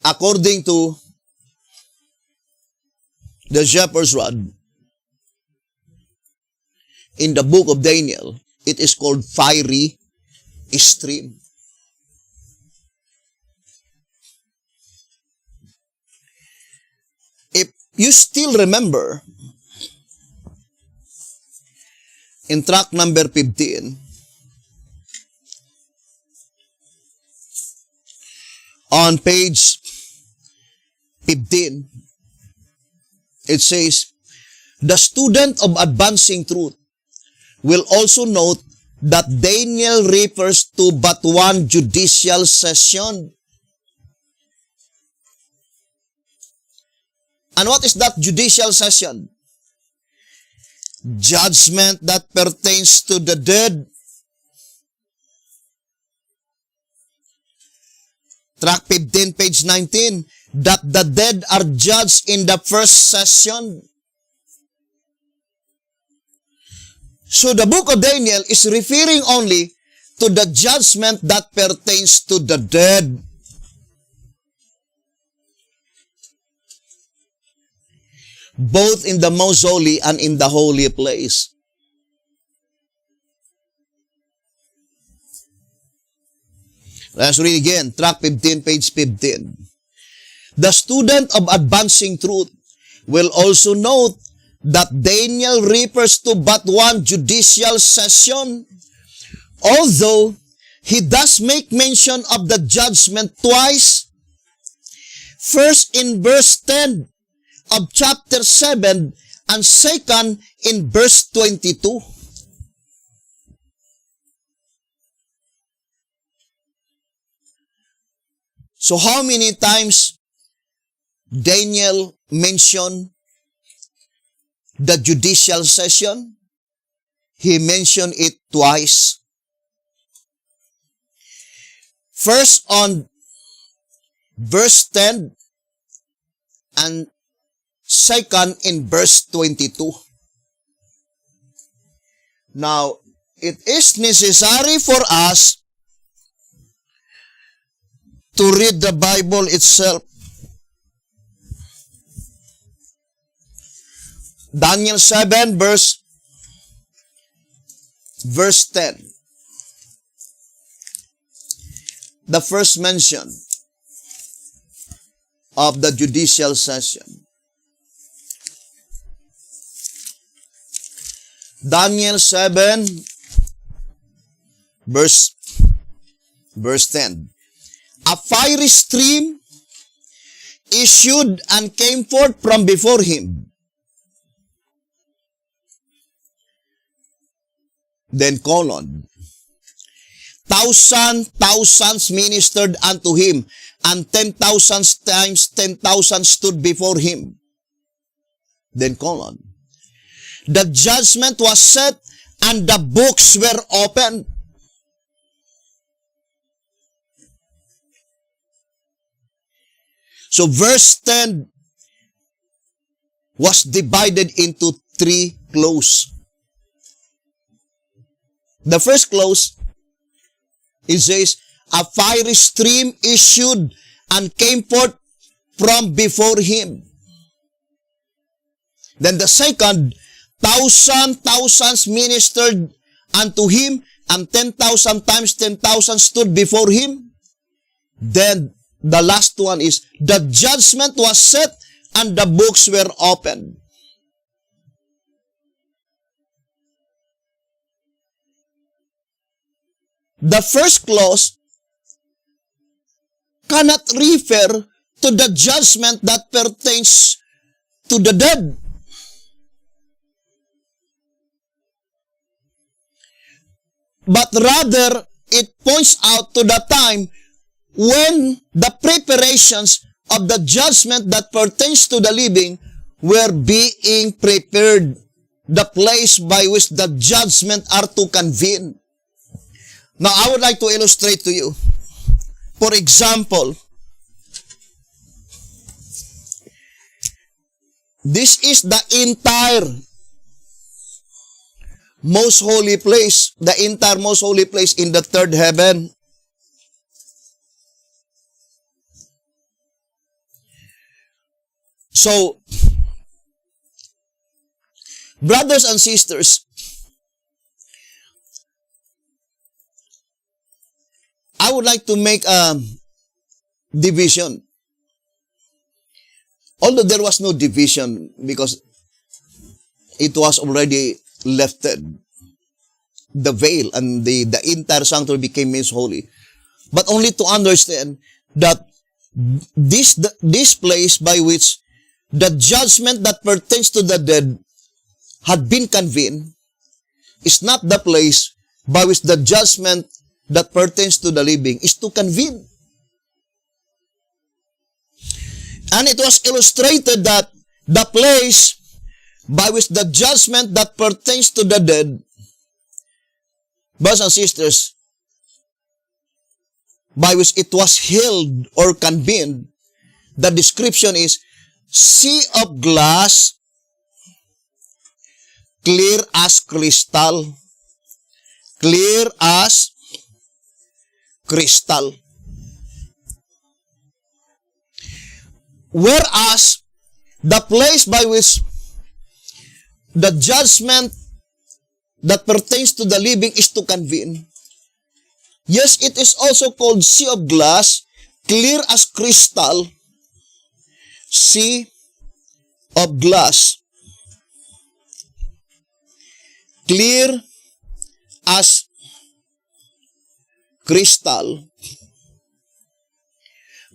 according to the shepherd's rod, in the book of Daniel, it is called fiery stream. If you still remember, in track number 15, on page 15, it says, the student of advancing truth will also note that Daniel refers to but one judicial session. And what is that judicial session? Judgment that pertains to the dead. Track 15, page 19, that the dead are judged in the first session. So the book of Daniel is referring only to the judgment that pertains to the dead. Both in the most holy and in the holy place. Let's read again, track 15, page 15. The student of advancing truth will also note that Daniel refers to but one judicial session, although he does make mention of the judgment twice. First in verse 10 of chapter 7 and second in verse 22. So how many times Daniel mentioned the judicial session? He mentioned it twice. First on verse 10 and second in verse 22. Now, it is necessary for us to read the Bible itself. Daniel 7 verse 10. The first mention of the judicial session. Daniel 7 verse 10. A fiery stream issued and came forth from before him. Then colon. Thousands ministered unto him, and 10,000 times 10,000 stood before him. Then colon. The judgment was set, and the books were opened. So verse 10 was divided into three clauses. The first clause, it says, a fiery stream issued and came forth from before him. Then the second, thousands ministered unto him, and 10,000 times 10,000 stood before him. Then the last one is, the judgment was set and the books were opened. The first clause cannot refer to the judgment that pertains to the dead. But rather, it points out to the time when the preparations of the judgment that pertains to the living were being prepared, the place by which the judgment are to convene. Now, I would like to illustrate to you. For example, this is the entire most holy place, the entire most holy place in the third heaven. So, brothers and sisters, I would like to make a division. Although there was no division because it was already lifted. The veil and the entire sanctuary became most holy. But only to understand that this place by which the judgment that pertains to the dead had been convened is not the place by which the judgment that pertains to the living is to convene. And it was illustrated that the place by which the judgment that pertains to the dead, brothers and sisters, by which it was held or convened, the description is sea of glass, clear as crystal. Clear as crystal. Whereas, the place by which the judgment that pertains to the living is to convene, yes, it is also called sea of glass, clear as crystal, sea of glass, clear as crystal.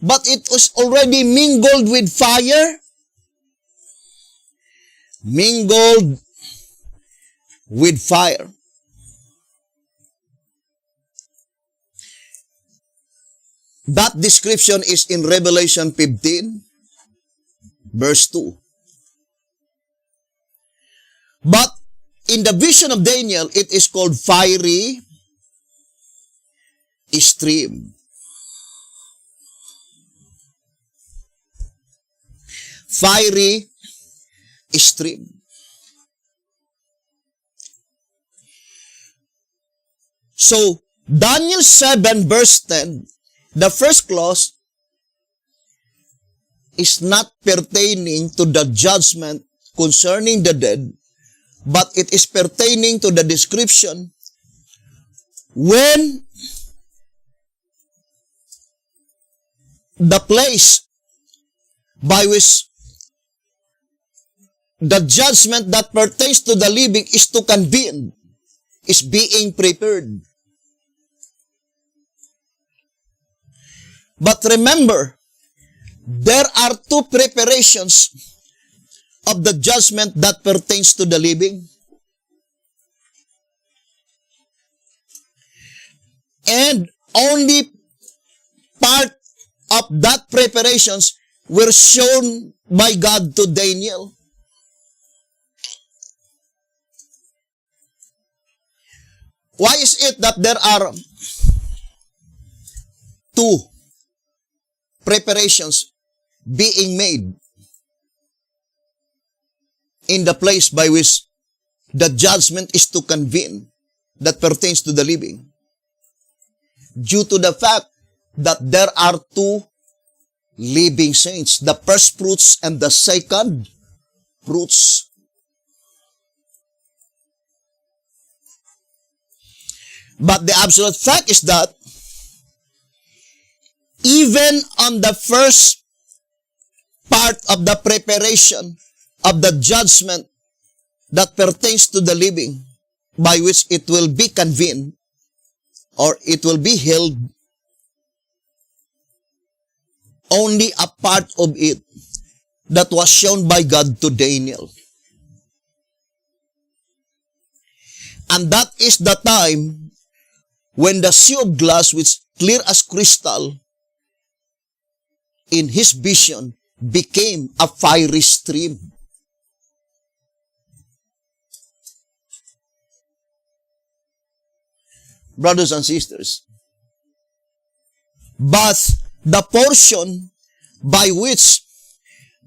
But it was already mingled with fire. Mingled with fire. That description is in Revelation 15, verse 2. But in the vision of Daniel, it is called fiery stream. Fiery stream. So, Daniel 7 verse 10, the first clause is not pertaining to the judgment concerning the dead, but it is pertaining to the description when the place by which the judgment that pertains to the living is to convene, is being prepared. But remember, there are two preparations of the judgment that pertains to the living. And only part of that preparations were shown by God to Daniel. Why is it that there are two preparations being made in the place by which the judgment is to convene that pertains to the living? Due to the fact that there are two living saints, the first fruits and the second fruits. But the absolute fact is that even on the first part of the preparation of the judgment that pertains to the living, by which it will be convened or it will be held, only a part of it that was shown by God to Daniel. And that is the time when the sea of glass, which clear as crystal, in his vision became a fiery stream. Brothers and sisters, but the portion by which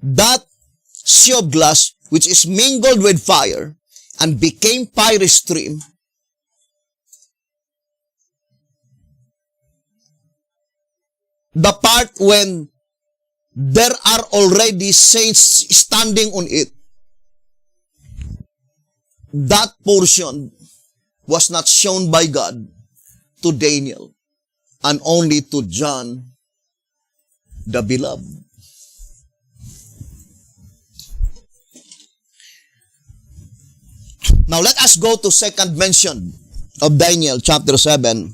that sea of glass, which is mingled with fire and became fiery stream, the part when there are already saints standing on it, that portion was not shown by God to Daniel and only to John the Beloved. Now let us go to second mention of Daniel chapter 7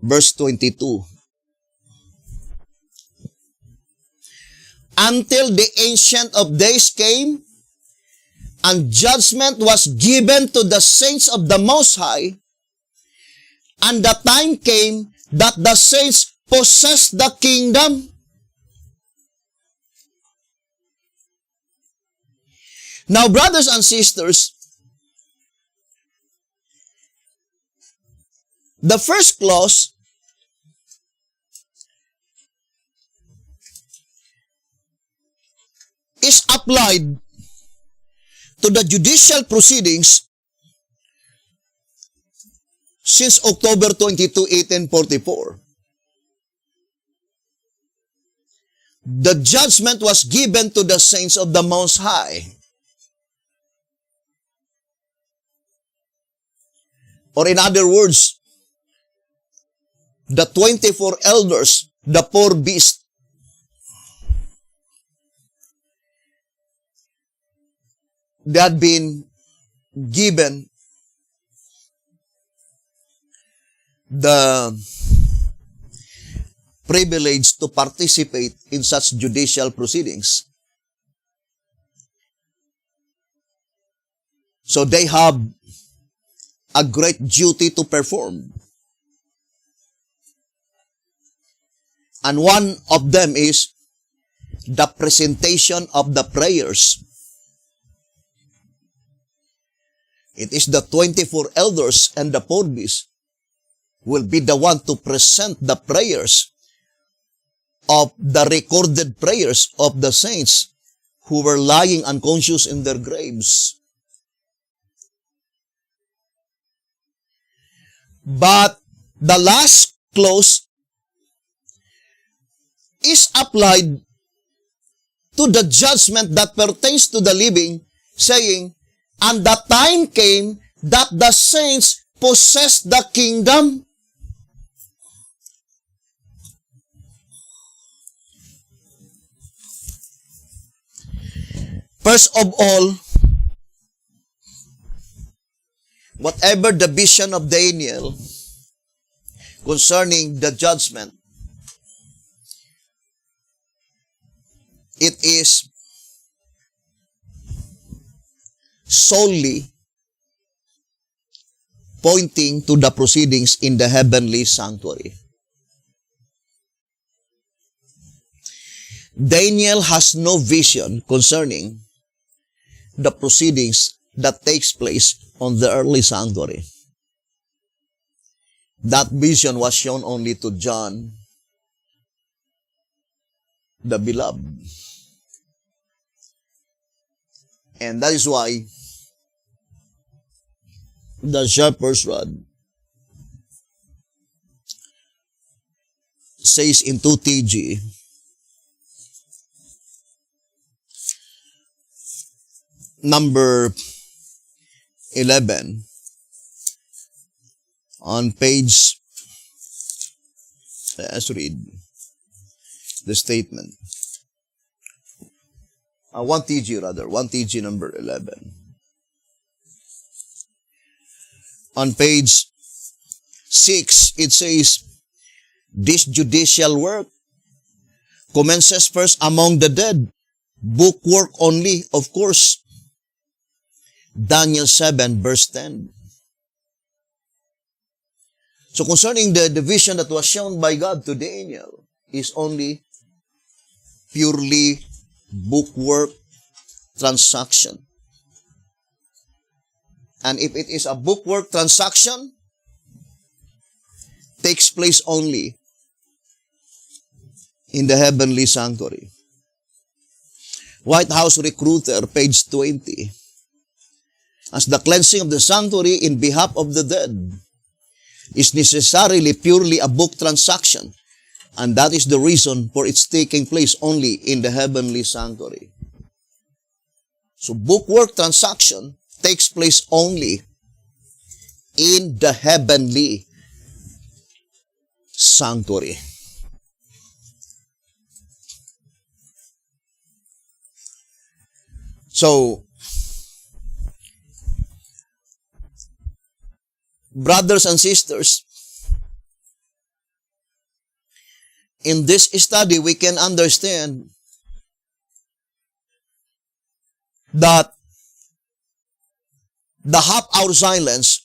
verse 22. Until the Ancient of Days came, and judgment was given to the saints of the Most High, and the time came that the saints possessed the kingdom. Now, brothers and sisters, the first clause is applied to the judicial proceedings since October 22, 1844. The judgment was given to the saints of the Most High. Or in other words, the 24 elders, the four beasts, they had been given the privilege to participate in such judicial proceedings. So they have a great duty to perform. And one of them is the presentation of the prayers. It is the 24 elders and the four beasts will be the one to present the prayers of the recorded prayers of the saints who were lying unconscious in their graves. But the last clause is applied to the judgment that pertains to the living, saying, and the time came that the saints possessed the kingdom. First of all, whatever the vision of Daniel concerning the judgment, it is solely pointing to the proceedings in the heavenly sanctuary. Daniel has no vision concerning the proceedings that takes place on the earthly sanctuary. That vision was shown only to John the Beloved. And that is why the shepherd's rod says in 2TG, number 11, on page, let's read the statement. 1TG number 11. On page 6, it says, this judicial work commences first among the dead. Book work only, of course. Daniel 7, verse 10. So concerning the vision that was shown by God to Daniel is only purely bookwork transaction. And if it is a bookwork transaction, takes place only in the heavenly sanctuary. White House Recruiter, page 20. As the cleansing of the sanctuary in behalf of the dead is necessarily purely a book transaction, and that is the reason for its taking place only in the heavenly sanctuary. So bookwork transaction takes place only in the heavenly sanctuary. So, brothers and sisters, in this study, we can understand that the half-hour silence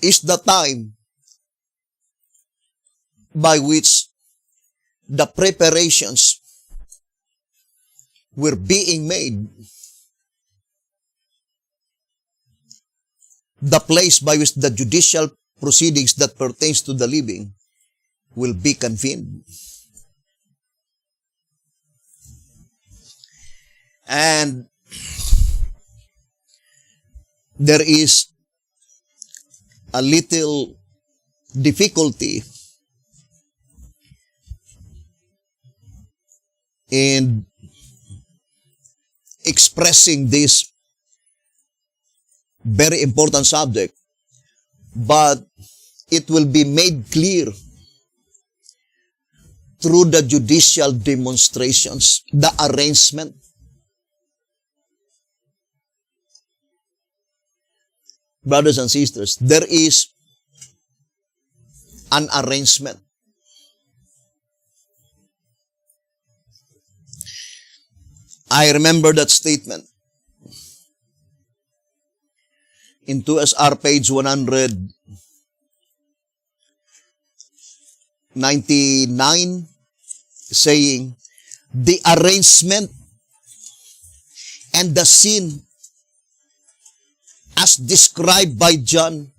is the time by which the preparations were being made, the place by which the judicial proceedings that pertains to the living will be convened. And there is a little difficulty in expressing this very important subject, but it will be made clear through the judicial demonstrations, the arrangement. Brothers and sisters, there is an arrangement. I remember that statement in 2SR page 199, saying, the arrangement and the scene as described by John.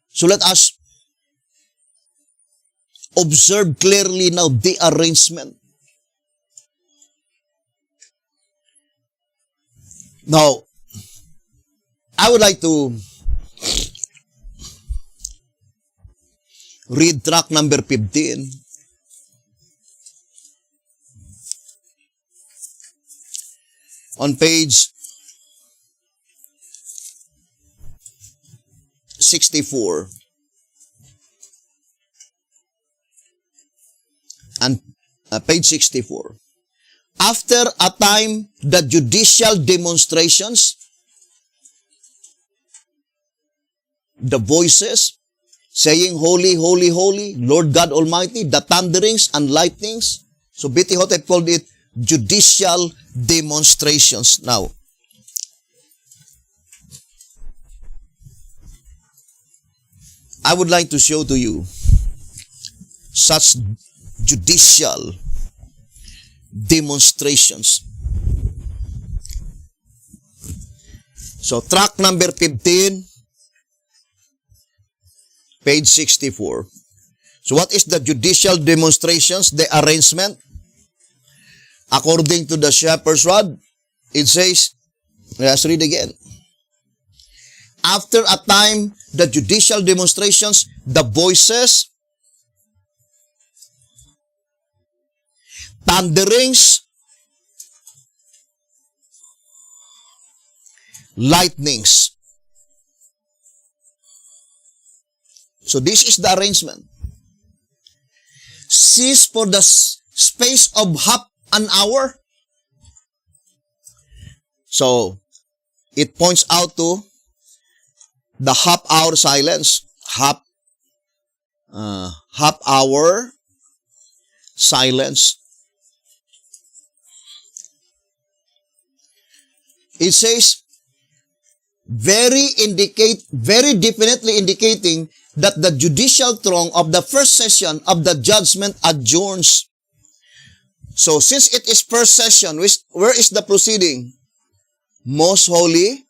So let us observe clearly now the arrangement. Now, I would like to read track number 15. On page 64. And page 64. After a time, the judicial demonstrations, the voices saying, Holy, Holy, Holy, Lord God Almighty, the thunderings and lightnings. So B.T. Hotep called it judicial demonstrations. Now, I would like to show to you such judicial demonstrations. So, track number 15, page 64. So, what is the judicial demonstrations, the arrangement? According to the shepherd's rod, it says, let's read again. After a time, the judicial demonstrations, the voices, thunderings, lightnings. So this is the arrangement. Cease for the space of half an hour. So it points out to the half-hour silence. Half-hour silence. It says, very definitely indicating that the judicial throne of the first session of the judgment adjourns. So since it is first session, where is the proceeding? Most holy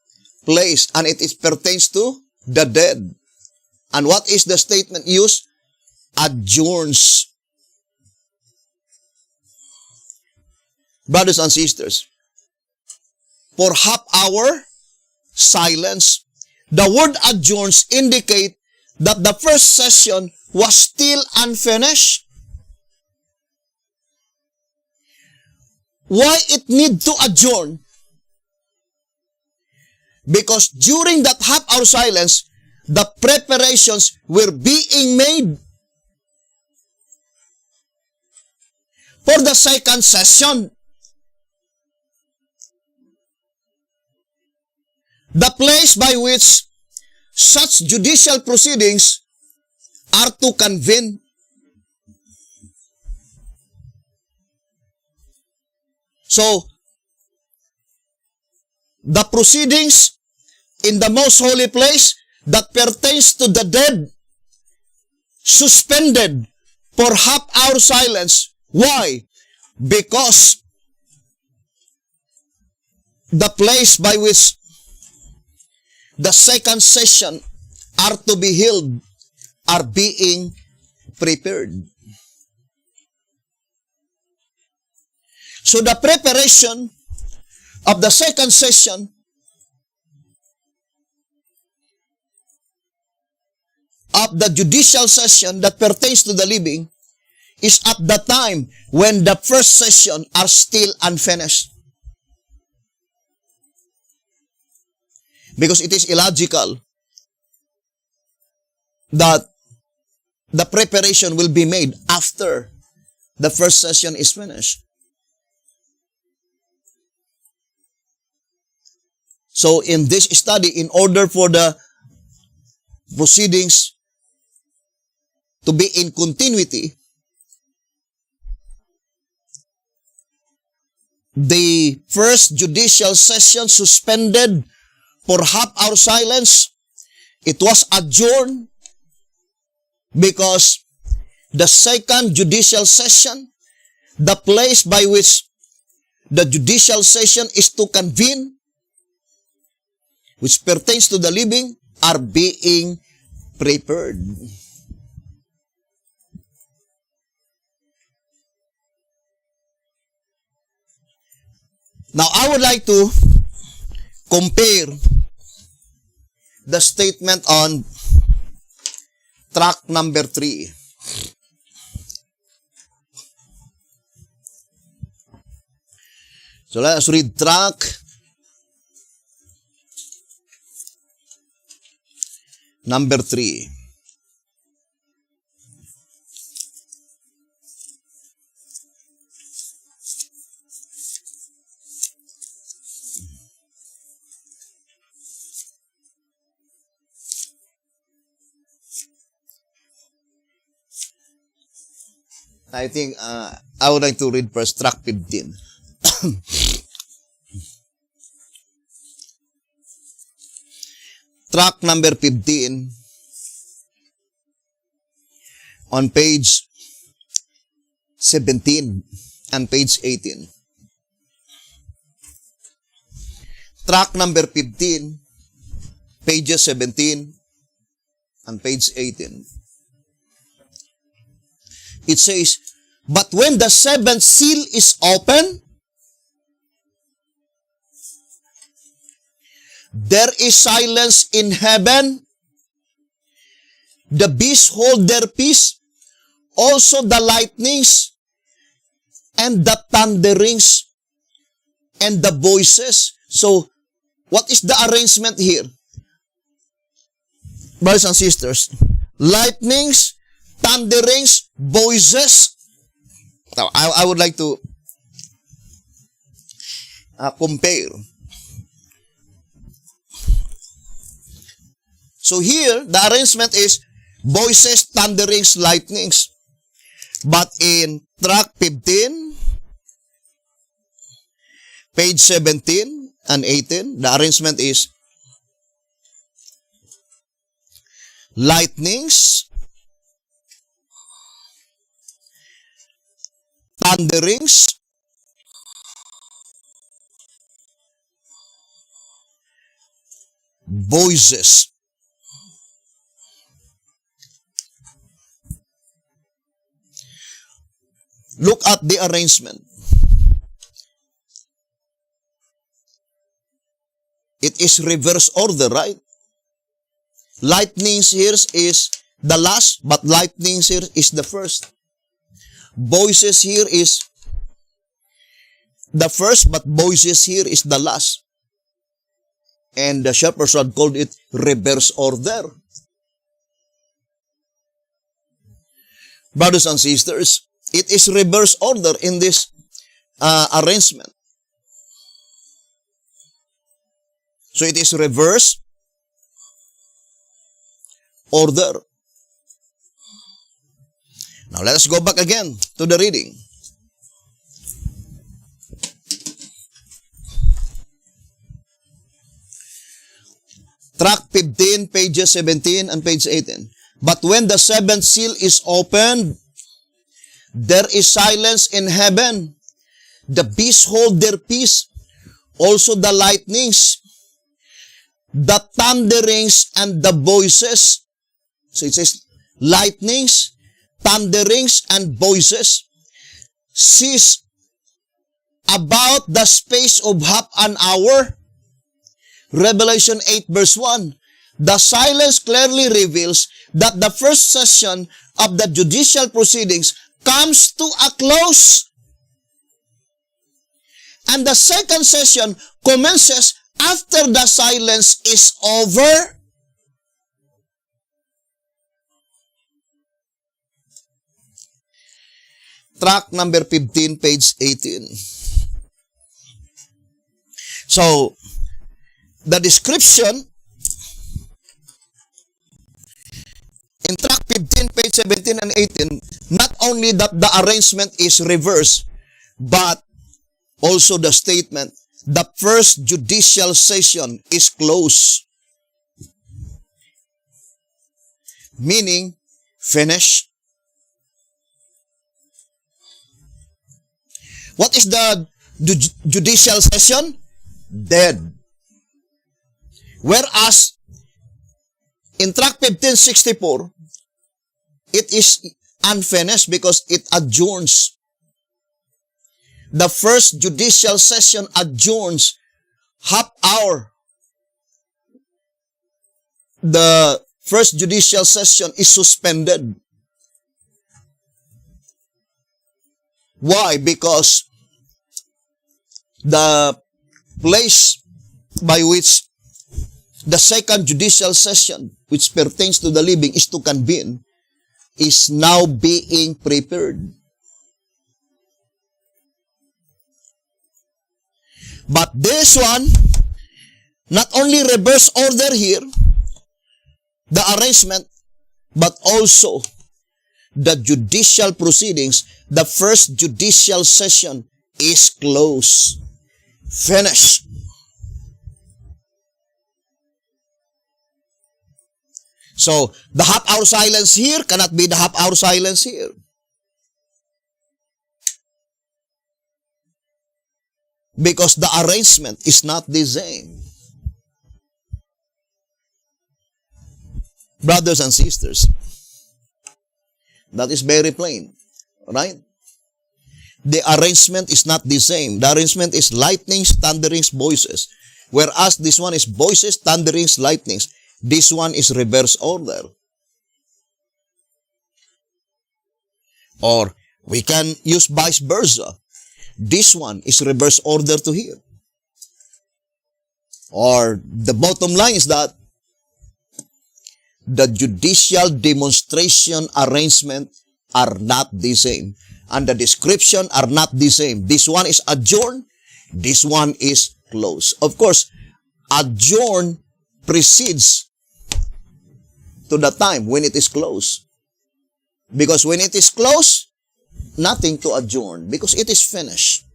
place, and it pertains to the dead. And what is the statement used? Adjourns. Brothers and sisters, for half hour silence, the word adjourns indicate that the first session was still unfinished. Why it need to adjourn? Because during that half-hour silence, the preparations were being made for the second session. The place by which such judicial proceedings are to convene. So, the proceedings in the most holy place that pertains to the dead suspended for half-hour silence. Why? Because the place by which the second session are to be held are being prepared. So the preparation of the second session of the judicial session that pertains to the living is at the time when the first session are still unfinished. Because it is illogical that the preparation will be made after the first session is finished. So in this study, in order for the proceedings to be in continuity, the first judicial session suspended for half-hour silence, it was adjourned because the second judicial session, the place by which the judicial session is to convene, which pertains to the living, are being prepared. Now, I would like to compare the statement on track number 3. So let us read track number 3. I think I would like to read first track 15. Track number 15 on page 17 and page 18. Track number 15, pages 17 and page 18. It says, but when the seventh seal is open, there is silence in heaven. The beasts hold their peace, also the lightnings, and the thunderings, and the voices. So, what is the arrangement here? Brothers and sisters, lightnings, thunderings, voices. Now, I would like to compare. So here, the arrangement is voices, thunderings, lightnings. But in track 15, page 17 and 18, the arrangement is lightnings, thunderings, voices. Look at the arrangement. It is reverse order, right? Lightnings here is the last, but lightnings here is the first. Voices here is the first, but voices here is the last. And the shepherds had called it reverse order. Brothers and sisters, it is reverse order in this arrangement. So it is reverse order. Now let us go back again to the reading. Track 15, pages 17 and page 18. But when the seventh seal is opened, there is silence in heaven. The beasts hold their peace, also the lightnings, the thunderings, and the voices. So it says, lightnings, thunderings, and voices cease about the space of half an hour. Revelation 8 verse 1. The silence clearly reveals that the first session of the judicial proceedings comes to a close. And the second session commences after the silence is over. Track number 15, page 18. So, the description in track 15, page 17 and 18, not only that the arrangement is reversed, but also the statement, the first judicial session is closed. Meaning, finished. What is the judicial session? Dead. Whereas, in track 1564, it is unfinished because it adjourns. The first judicial session adjourns half hour. The first judicial session is suspended. Why? Because the place by which the second judicial session, which pertains to the living, is to convene, is now being prepared. But this one, not only reverse order here, the arrangement, but also the judicial proceedings, the first judicial session is closed. Finished. So, the half-hour silence here cannot be the half-hour silence here. Because the arrangement is not the same. Brothers and sisters, that is very plain, right? The arrangement is not the same. The arrangement is lightnings, thunderings, voices. Whereas this one is voices, thunderings, lightnings. This one is reverse order. Or we can use vice versa. This one is reverse order to here. Or the bottom line is that the judicial demonstration arrangement are not the same. And the description are not the same. This one is adjourned. This one is closed. Of course, adjourn precedes to the time when it is closed. Because when it is closed, nothing to adjourn because it is finished.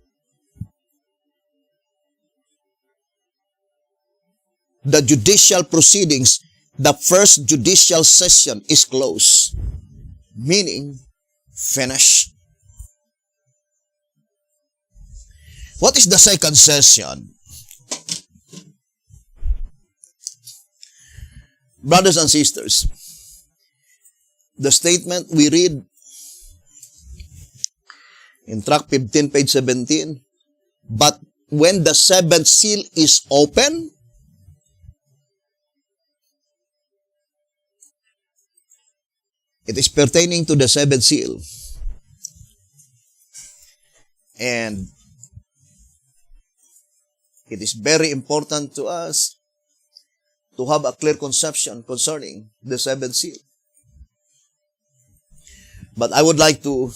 The judicial proceedings the first judicial session is closed, meaning finished. What is the second session? Brothers and sisters, the statement we read in tract 15, page 17, but when the seventh seal is open, it is pertaining to the seventh seal. And it is very important to us to have a clear conception concerning the seventh seal. But I would like to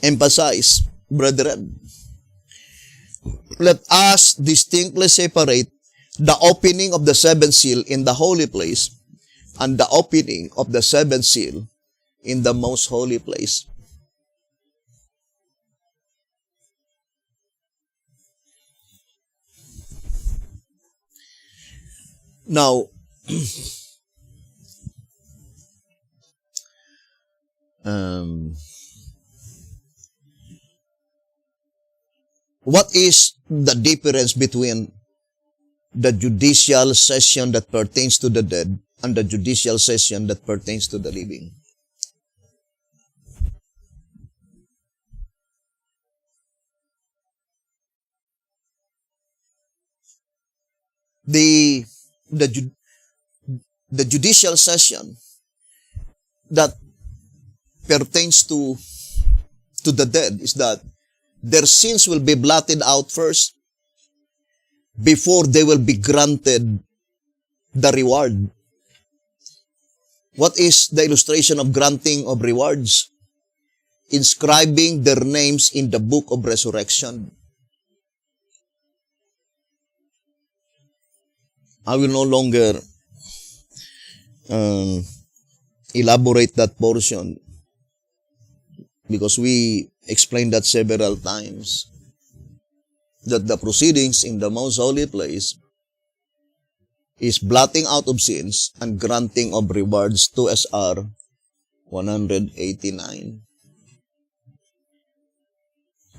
emphasize, brethren, let us distinctly separate the opening of the seventh seal in the holy place and the opening of the seventh seal in the most holy place. Now, what is the difference between the judicial session that pertains to the dead and the judicial session that pertains to the living? The judicial session that pertains to the dead is that their sins will be blotted out first before they will be granted the reward. What is the illustration of granting of rewards? Inscribing their names in the book of resurrection. I will no longer elaborate that portion because we explained that several times, that the proceedings in the most holy place is blotting out of sins and granting of rewards, 2 SR 189.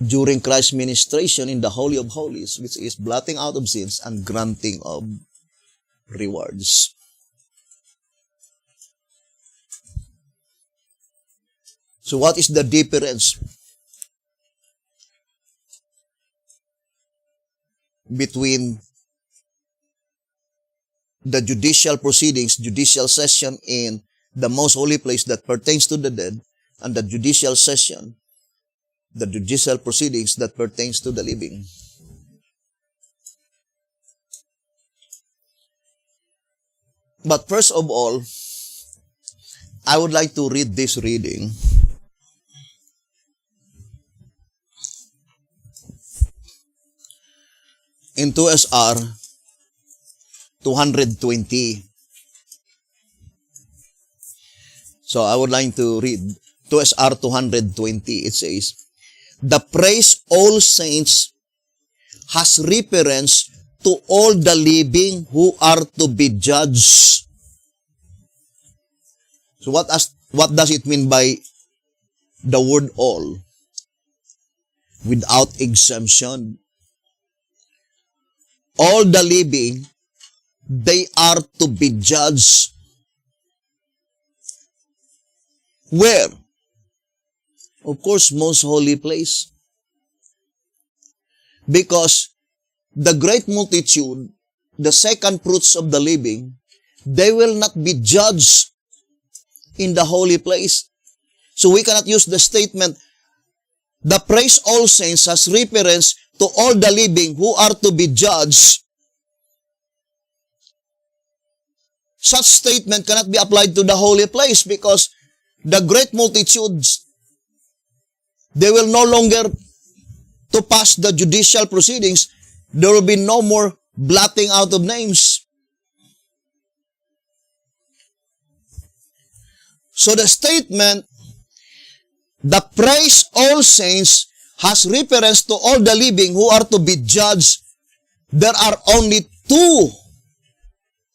During Christ's ministration in the Holy of Holies, which is blotting out of sins and granting of rewards. So what is the difference between the judicial proceedings, judicial session in the most holy place that pertains to the dead, and the judicial session, the judicial proceedings that pertains to the living? But first of all, I would like to read this reading. In 2 SR 220. So I would like to read 2 SR 220. It says, "The praise all saints has reference to all the living who are to be judged." So what does it mean by the word all? Without exemption. All the living, they are to be judged. Where? Of course, most holy place. Because the great multitude, the second fruits of the living, they will not be judged in the holy place. So we cannot use the statement, "The praise all saints" has reference to all the living who are to be judged. Such statement cannot be applied to the holy place because the great multitudes, they will no longer to pass the judicial proceedings. There will be no more blotting out of names. So the statement, "The praise all saints" has reference to all the living who are to be judged. There are only two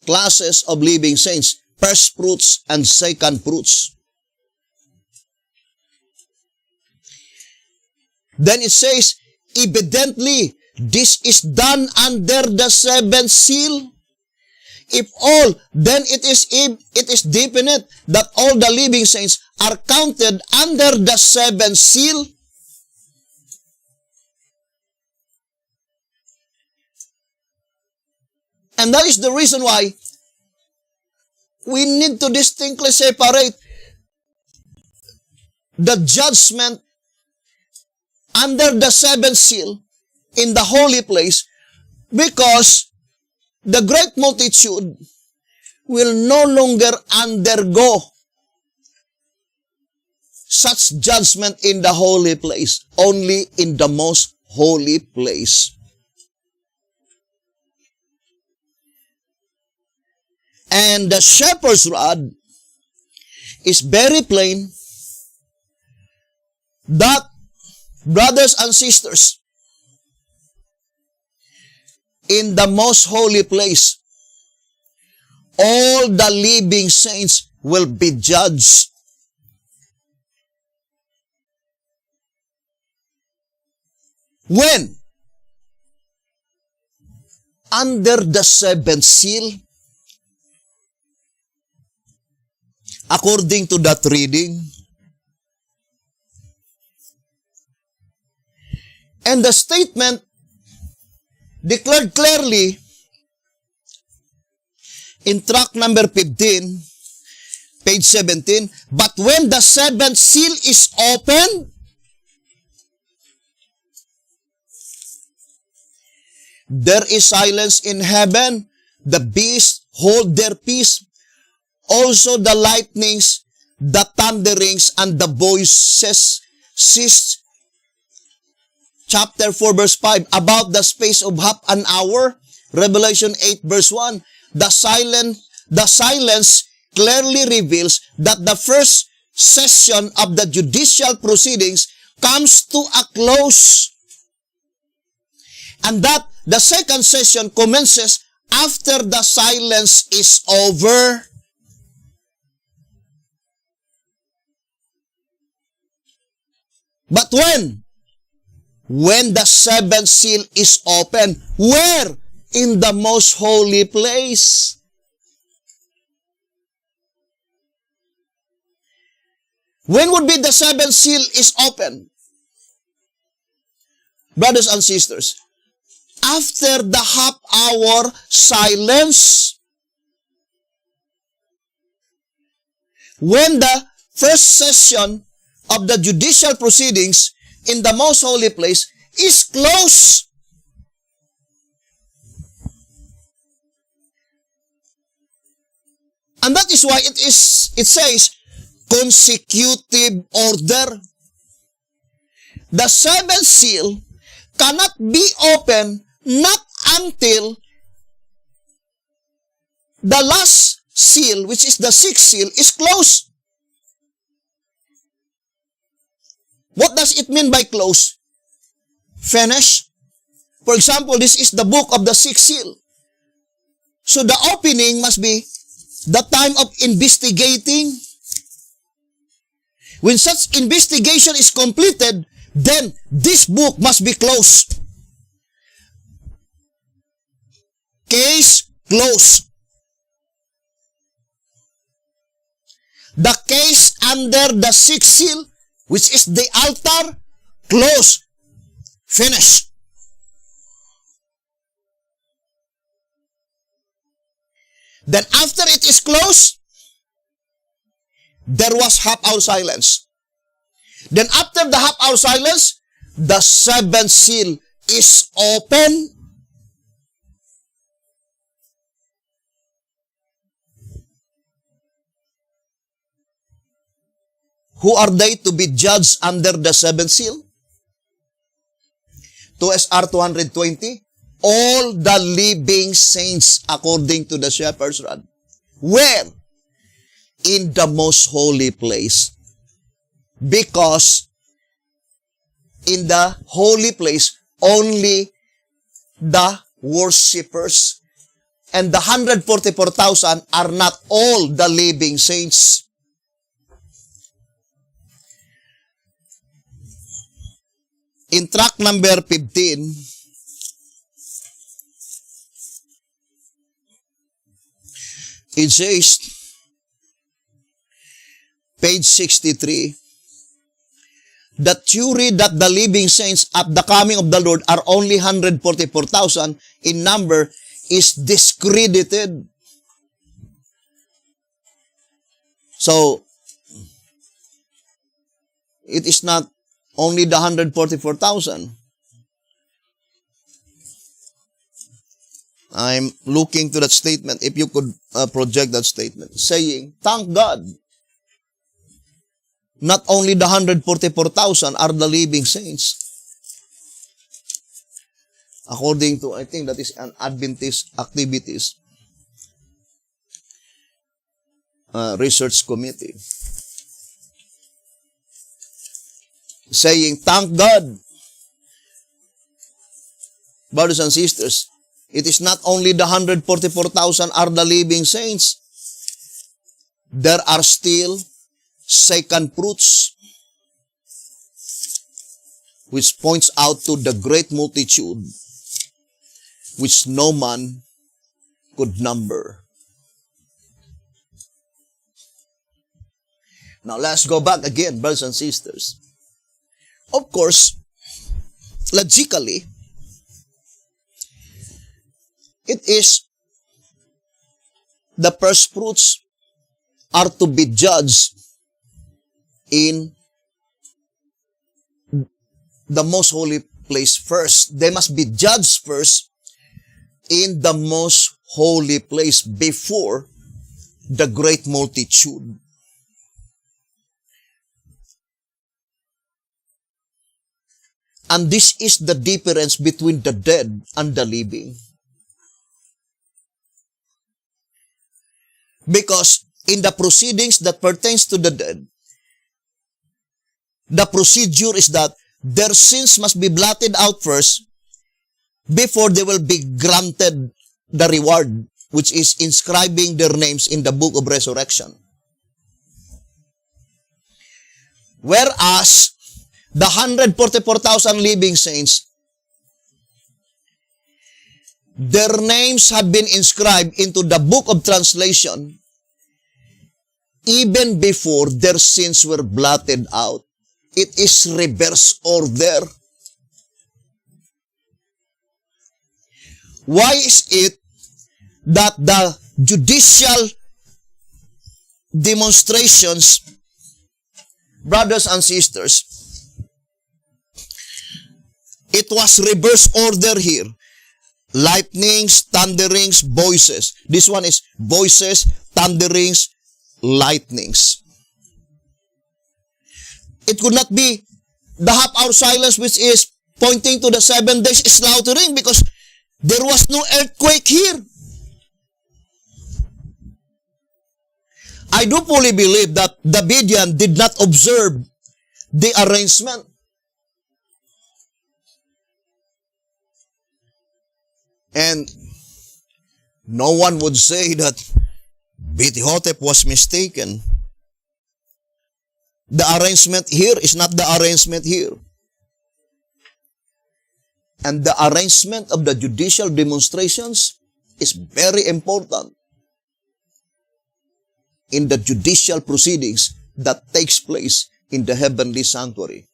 classes of living saints, first fruits and second fruits. Then it says, evidently, this is done under the seventh seal. If all, then it is definite that all the living saints are counted under the seventh seal. And that is the reason why we need to distinctly separate the judgment under the seventh seal in the holy place, because the great multitude will no longer undergo such judgment in the holy place, only in the most holy place. And the shepherd's rod is very plain that, brothers and sisters, in the most holy place, all the living saints will be judged. When? Under the seventh seal. According to that reading. And the statement declared clearly in tract number 15, page 17, but when the seventh seal is opened, there is silence in heaven, the beasts hold their peace, also the lightnings, the thunderings, and the voices ceased. Chapter 4, verse 5, about the space of half an hour. Revelation 8, verse 1, the silence clearly reveals that the first session of the judicial proceedings comes to a close, and that the second session commences after the silence is over. But when? When the seventh seal is open. Where? In the most holy place. When would be the seventh seal is open? Brothers and sisters, after the half-hour silence, when the first session of the judicial proceedings in the most holy place is closed. And that is why it says consecutive order. The seventh seal cannot be opened not until the last seal, which is the sixth seal, is closed. What does it mean by close? Finish. For example, this is the book of the sixth seal. So the opening must be the time of investigating. When such investigation is completed, then this book must be closed. Case closed. The case under the sixth seal, which is the altar, close, finish. Then after it is closed, there was half-hour silence. Then after the half-hour silence, the seventh seal is open. Who are they to be judged under the seventh seal? 2 SR 220. All the living saints according to the shepherd's rod. Where? In the most holy place. Because in the holy place, only the worshippers And the 144,000 are not all the living saints. In track number 15, it says, page 63, the theory that the living saints at the coming of the Lord are only 144,000 in number is discredited. So, it is not only the 144,000. I'm looking to that statement, if you could project that statement, saying, thank God, not only the 144,000 are the living saints. According to, I think that is an Adventist Activities Research Committee. Saying, thank God, brothers and sisters, it is not only the 144,000 are the living saints. There are still second fruits, which points out to the great multitude, which no man could number. Now let's go back again, brothers and sisters. Of course, logically, it is the first fruits are to be judged in the most holy place first. They must be judged first in the most holy place before the great multitude. And this is the difference between the dead and the living. Because in the proceedings that pertains to the dead, the procedure is that their sins must be blotted out first before they will be granted the reward, which is inscribing their names in the book of resurrection. Whereas the 144,000 living saints, their names have been inscribed into the book of translation even before their sins were blotted out. It is reverse order. Why is it that the judicial demonstrations, brothers and sisters, it was reverse order here? Lightnings, thunderings, voices. This one is voices, thunderings, lightnings. It could not be the half-hour silence, which is pointing to the 7 days slaughtering, because there was no earthquake here. I do fully believe that the Davidian did not observe the arrangement. And no one would say that Bethihotep was mistaken. The arrangement here is not the arrangement here. And the arrangement of the judicial demonstrations is very important in the judicial proceedings that takes place in the heavenly sanctuary.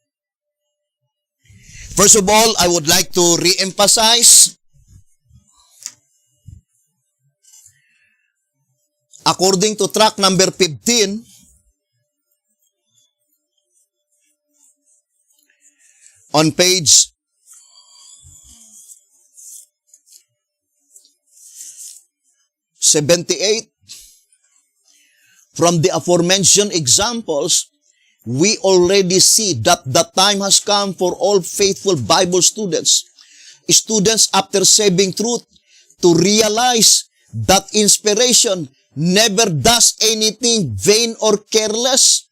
First of all, I would like to re-emphasize, according to track number 15, on page 78, from the aforementioned examples, we already see that the time has come for all faithful Bible students after saving truth, to realize that inspiration never does anything vain or careless.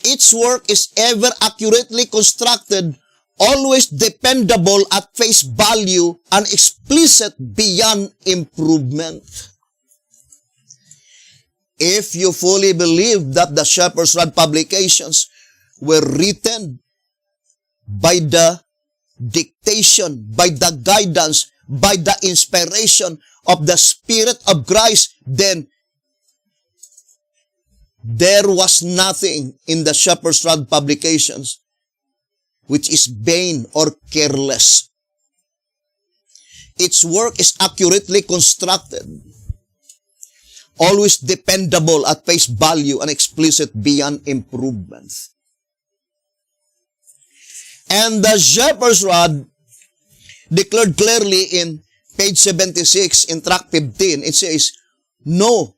Its work is ever accurately constructed always dependable at face value and explicit beyond improvement. If you fully believe that the Shepherd's Rod publications were written by the dictation, by the guidance, by the inspiration of the Spirit of Christ, then there was nothing in the Shepherd's Rod publications which is vain or careless. Its work is accurately constructed, always dependable at face value and explicit beyond improvement. And the Shepherd's Rod declared clearly in page 76 in track 15, it says, no,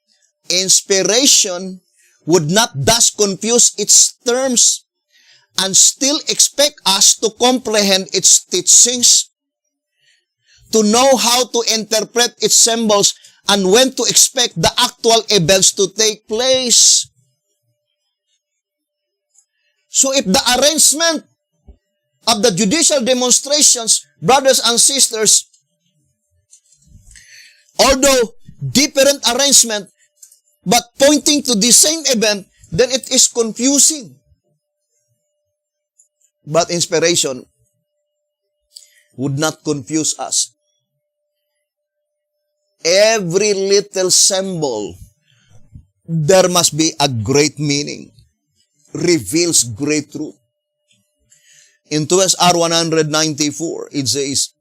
inspiration would not thus confuse its terms and still expect us to comprehend its teachings, to know how to interpret its symbols, and when to expect the actual events to take place. So if the arrangement of the judicial demonstrations, brothers and sisters, although different arrangement, but pointing to the same event, then it is confusing. But inspiration would not confuse us. Every little symbol, there must be a great meaning, reveals great truth. In 2SR 194, it says,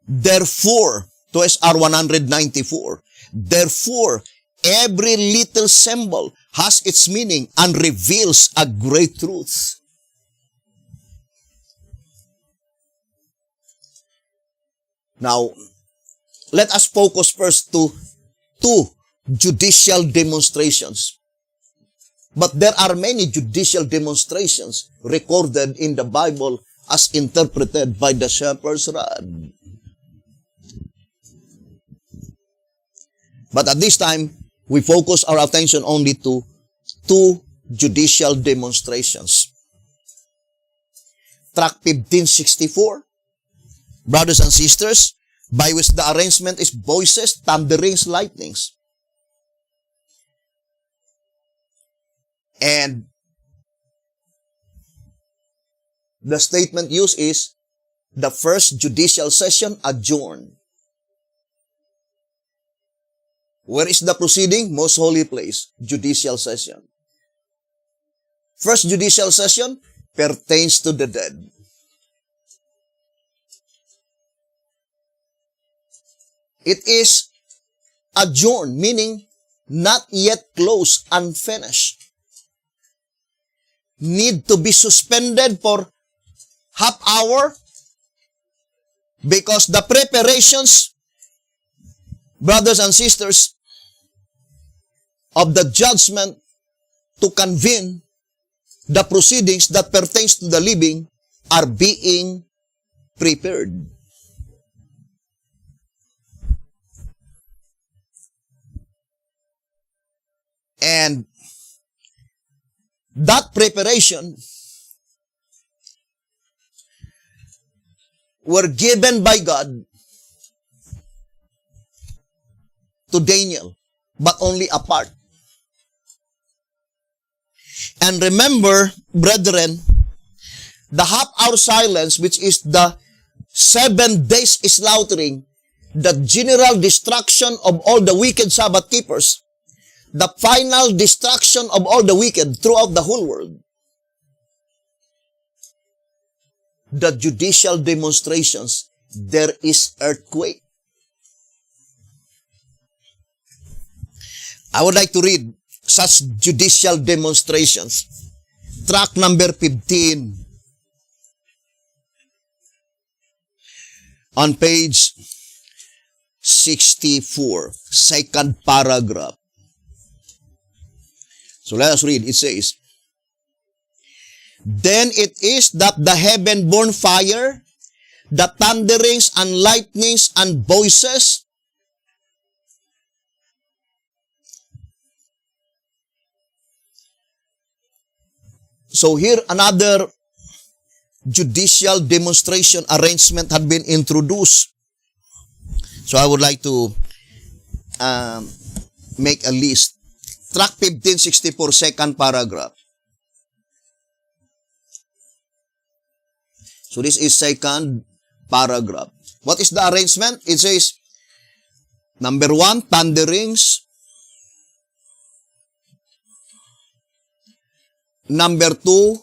therefore, 2SR 194, therefore, every little symbol has its meaning and reveals a great truth. Now, let us focus first to two judicial demonstrations. But there are many judicial demonstrations recorded in the Bible as interpreted by the Shepherd's Rod. But at this time, we focus our attention only to two judicial demonstrations. Track 1564, brothers and sisters, by which the arrangement is voices, thunderings, lightnings. And the statement used is, the first judicial session adjourned. Where is the proceeding? Most holy place, judicial session. First judicial session pertains to the dead. It is adjourned, meaning not yet closed, unfinished. Need to be suspended for half hour because the preparations, brothers and sisters, of the judgment to convene the proceedings that pertains to the living are being prepared. And that preparation were given by God to Daniel, but only a part. And remember, brethren, the half-hour silence, which is the 7 days slaughtering, the general destruction of all the wicked Sabbath keepers, the final destruction of all the wicked throughout the whole world. The judicial demonstrations, there is earthquake. I would like to read such judicial demonstrations. Track number 15. On page 64, second paragraph. So let us read. It says, then it is that the heaven-born fire, the thunderings and lightnings and voices, So here, another judicial demonstration arrangement had been introduced. So I would like to make a list. Tract 1564, second paragraph. So this is second paragraph. What is the arrangement? It says, number 1, thunderings. Number 2,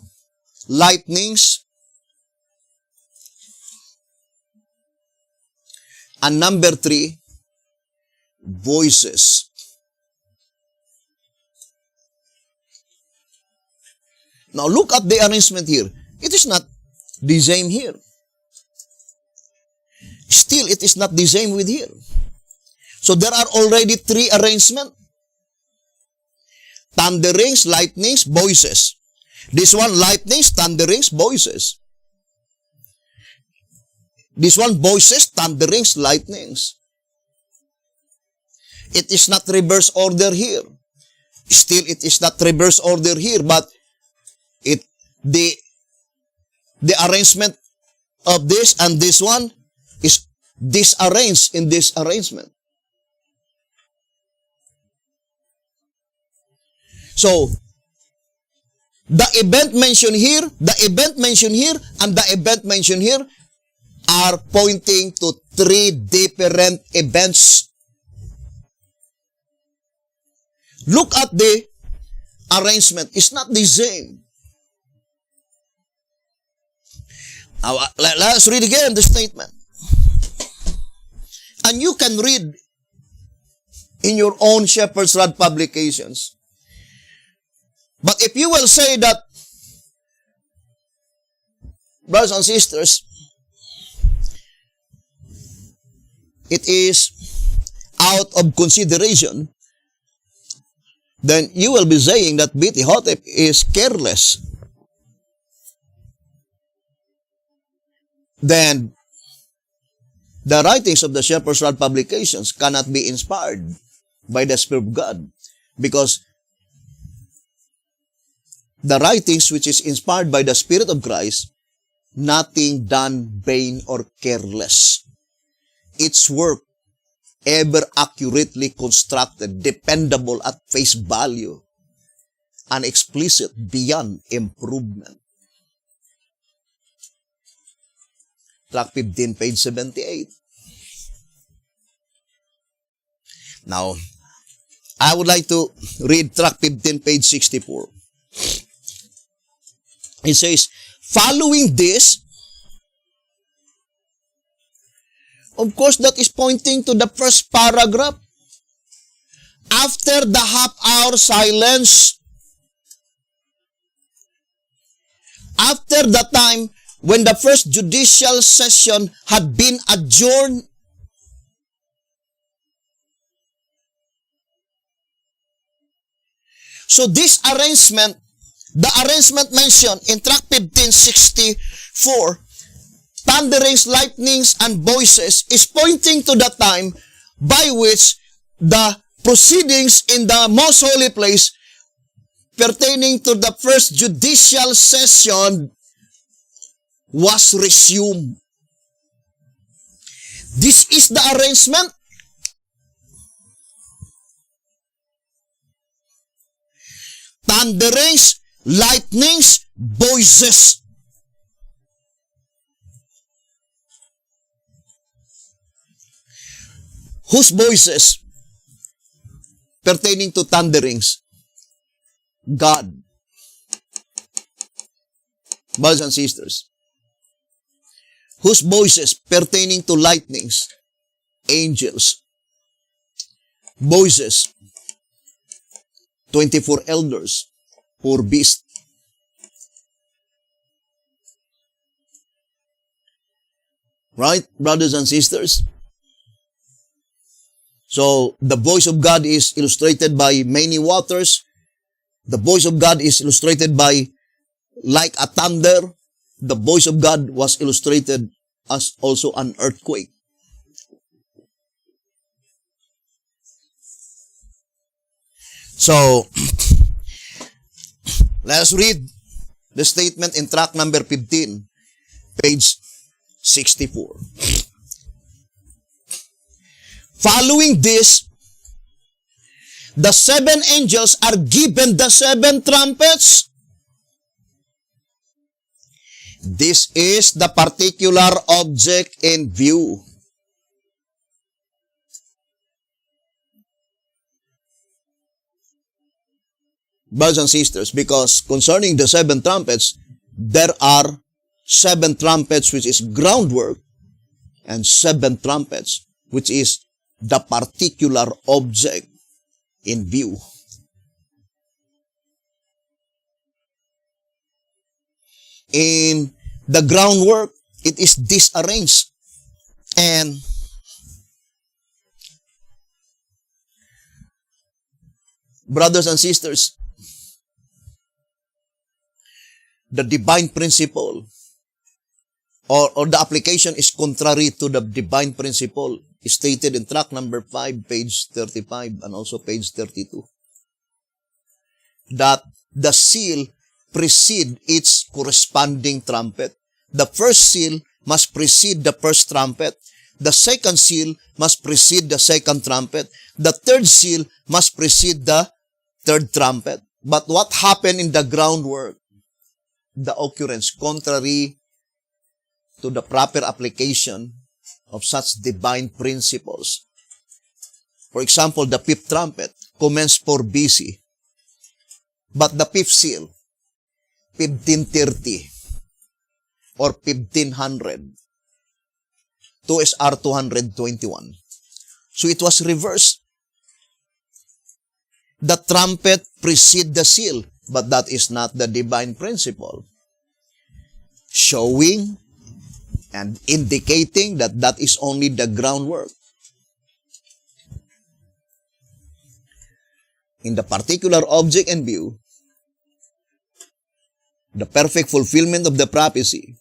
lightnings. And number 3, voices. Now look at the arrangement here. It is not the same here. Still, it is not the same with here. So there are already 3 arrangements. Thunderings, lightnings, voices. This one, lightnings, thunderings, voices. This one, voices, thunderings, lightnings. It is not reverse order here. Still, it is not reverse order here, but the arrangement of this and this one is disarranged in this arrangement. So, the event mentioned here, the event mentioned here, and the event mentioned here are pointing to 3 different events. Look at the arrangement. It's not the same. Now, let us read again the statement. And you can read in your own Shepherd's Rod publications. But if you will say that, brothers and sisters, it is out of consideration, then you will be saying that B.T. Hotep is careless. Then the writings of the Shepherd's Rod publications cannot be inspired by the Spirit of God, because the writings which is inspired by the Spirit of Christ, nothing done vain or careless. Its work ever accurately constructed, dependable at face value, and explicit beyond improvement. Tract 15, page 78. Now, I would like to read Tract 15, page 64. It says, following this, of course, that is pointing to the first paragraph. After the half-hour silence, after the time when the first judicial session had been adjourned, so this arrangement, the arrangement mentioned in Tract 1564, thunderings, lightnings, and voices, is pointing to the time by which the proceedings in the most holy place pertaining to the first judicial session was resumed. This is the arrangement. Thunderings, lightnings, voices. Whose voices pertaining to thunderings? God. Brothers and sisters. Whose voices pertaining to lightnings? Angels. Voices. 24 elders or beasts. Right, brothers and sisters? So, the voice of God is illustrated by many waters. The voice of God is illustrated by like a thunder. The voice of God was illustrated as also an earthquake. So, let us read the statement in track number 15, page 64. Following this, the seven angels are given the seven trumpets. This is the particular object in view. Brothers and sisters, because concerning the seven trumpets, there are seven trumpets which is groundwork and seven trumpets which is the particular object in view. In the groundwork, it is disarranged. And brothers and sisters, the divine principle or the application is contrary to the divine principle stated in track number 5, page 35, and also page 32. That the seal precede its corresponding trumpet. The first seal must precede the first trumpet. The second seal must precede the second trumpet. The third seal must precede the third trumpet. But what happened in the groundwork? The occurrence contrary to the proper application of such divine principles. For example, the fifth trumpet commenced 4 BC, but the fifth seal, 1530 or 1500, 2 SR 221. So it was reversed. The trumpet precede the seal, but that is not the divine principle. Showing and indicating that that is only the groundwork. In the particular object in view, the perfect fulfillment of the prophecy,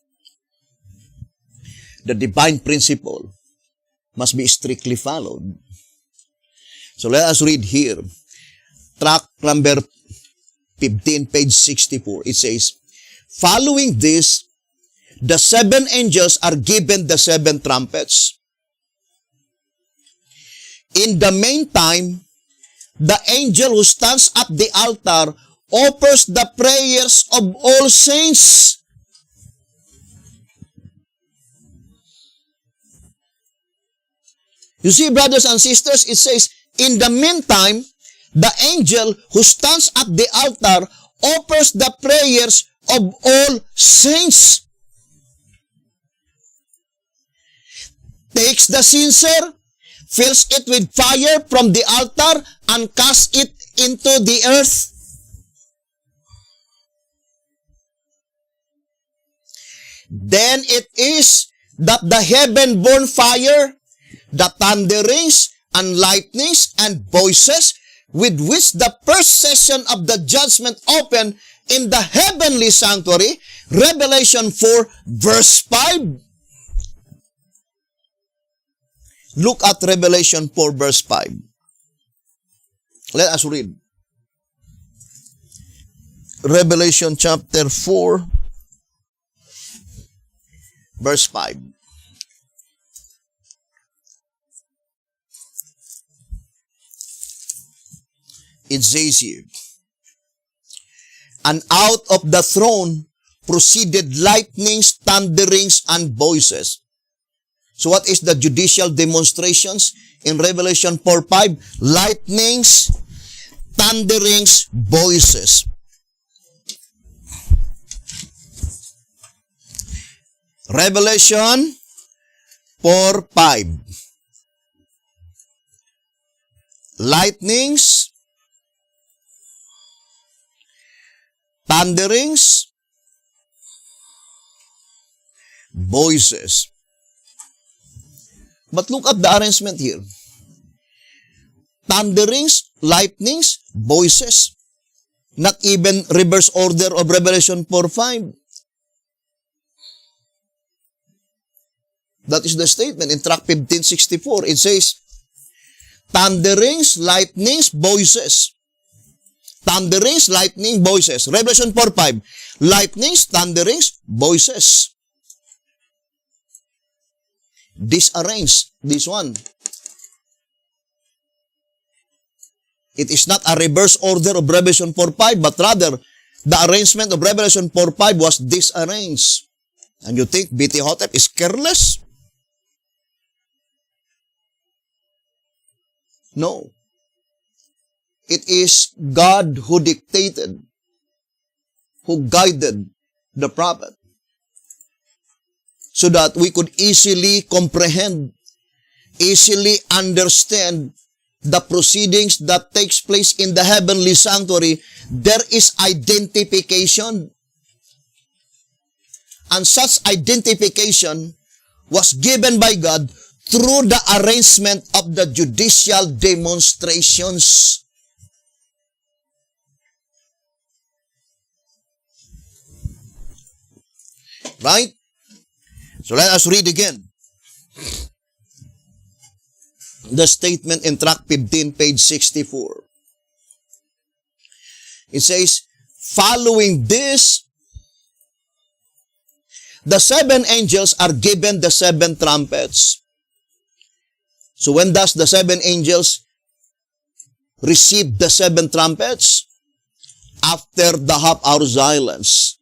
the divine principle must be strictly followed. So let us read here, track number 15, page 64. It says, following this, the seven angels are given the seven trumpets. In the meantime, the angel who stands at the altar offers the prayers of all saints. You see, brothers and sisters, it says, in the meantime, the angel who stands at the altar offers the prayers of all saints. Takes the censer, fills it with fire from the altar, and casts it into the earth. Then it is that the heaven-born fire, the thunderings and lightnings and voices with which the first session of the judgment opened in the heavenly sanctuary, Revelation 4, verse 5. Look at Revelation 4, verse 5. Let us read. Revelation chapter 4, verse 5. It says here, and out of the throne proceeded lightnings, thunderings, and voices. So what is the judicial demonstrations in Revelation 4:5? Lightnings, thunderings, voices. Revelation 4:5. Lightnings, thunderings, voices. But look at the arrangement here. Thunderings, lightnings, voices. Not even reverse order of Revelation 4:5. That is the statement in track 1564. It says, thunderings, lightnings, voices. thunderings, lightning, voices. Revelation 4:5, lightnings, thunderings, voices. Disarrange, this one. It is not a reverse order of Revelation 4:5, but rather, the arrangement of Revelation 4:5 was disarranged. And you think B.T. Hotep is careless? No. It is God who dictated, who guided the prophet, so that we could easily comprehend, easily understand the proceedings that takes place in the heavenly sanctuary. There is identification. And such identification was given by God through the arrangement of the judicial demonstrations. Right? So let us read again the statement in tract 15, page 64. It says, following this, the seven angels are given the seven trumpets. So when does the seven angels receive the seven trumpets? After the half-hour silence.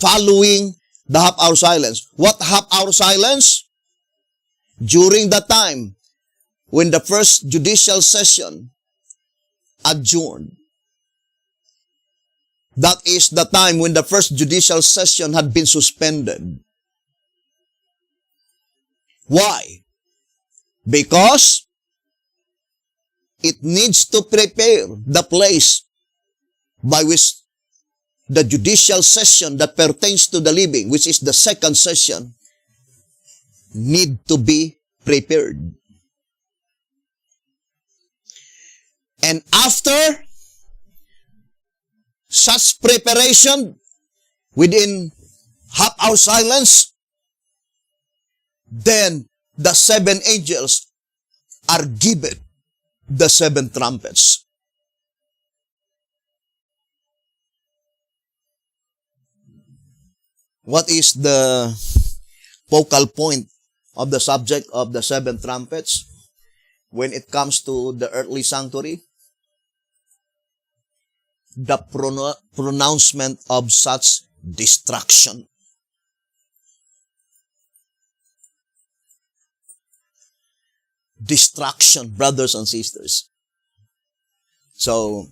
Following the half-hour silence. What half-hour silence? During the time when the first judicial session adjourned. That is the time when the first judicial session had been suspended. Why? Because it needs to prepare the place by which the judicial session that pertains to the living, which is the second session, need to be prepared. And after such preparation, within half-hour silence, then the seven angels are given the seven trumpets. What is the focal point of the subject of the seven trumpets when it comes to the earthly sanctuary? The pronouncement of such destruction. Destruction, brothers and sisters. So,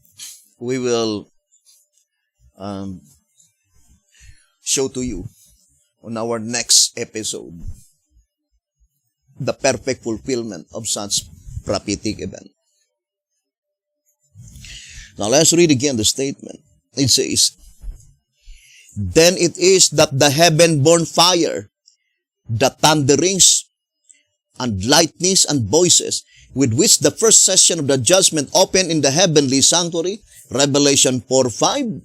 we will show to you on our next episode the perfect fulfillment of such prophetic event. Now let's read again the statement. It says, then it is that the heaven-born fire, the thunderings, and lightnings and voices, with which the first session of the judgment opened in the heavenly sanctuary, Revelation 4:5.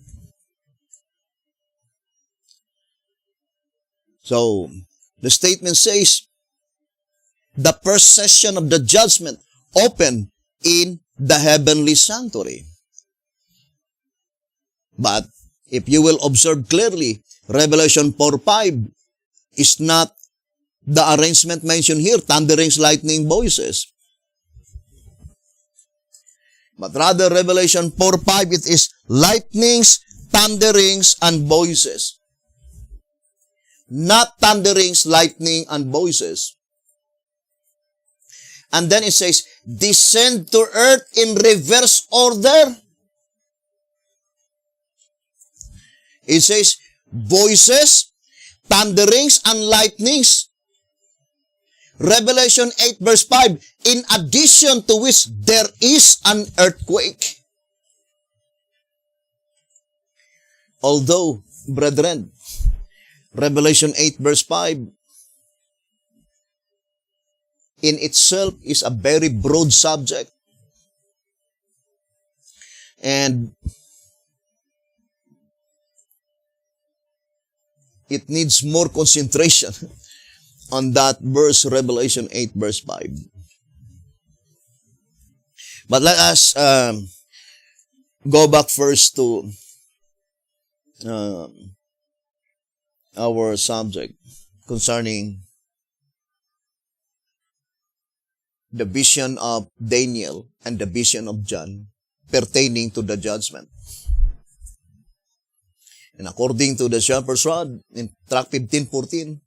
So, the statement says, the first session of the judgment opened in the heavenly sanctuary. But, if you will observe clearly, Revelation 4:5 is not the arrangement mentioned here, thunderings, lightning, voices. But rather, Revelation 4:5, it is lightnings, thunderings, and voices. Not thunderings, lightning, and voices. And then it says, descend to earth in reverse order. It says, voices, thunderings, and lightnings. Revelation 8 verse 5, in addition to which there is an earthquake. Although, brethren, Revelation 8 verse 5 in itself is a very broad subject. And it needs more concentration on that verse, Revelation 8 verse 5. But let us go back first to uh, our subject concerning the vision of Daniel and the vision of John pertaining to the judgment. And according to the shepherd's rod in track 15:14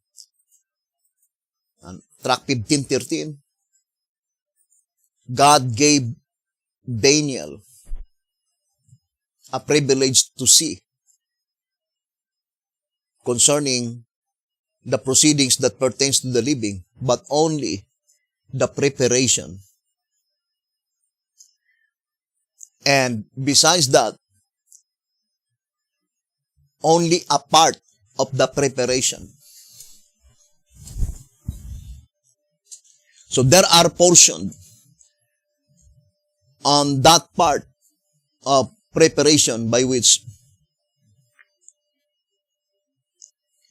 and track 15:13, God gave Daniel a privilege to see concerning the proceedings that pertains to the living, but only the preparation. And besides that, only a part of the preparation. So there are portions on that part of preparation by which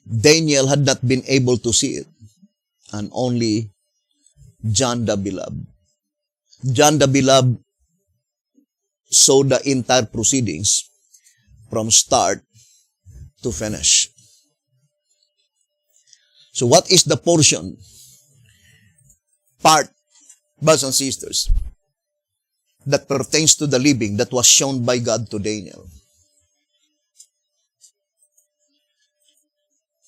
Daniel had not been able to see it, and only John the Beloved. John the Beloved saw the entire proceedings from start to finish. So what is the portion, part, brothers and sisters, that pertains to the living that was shown by God to Daniel?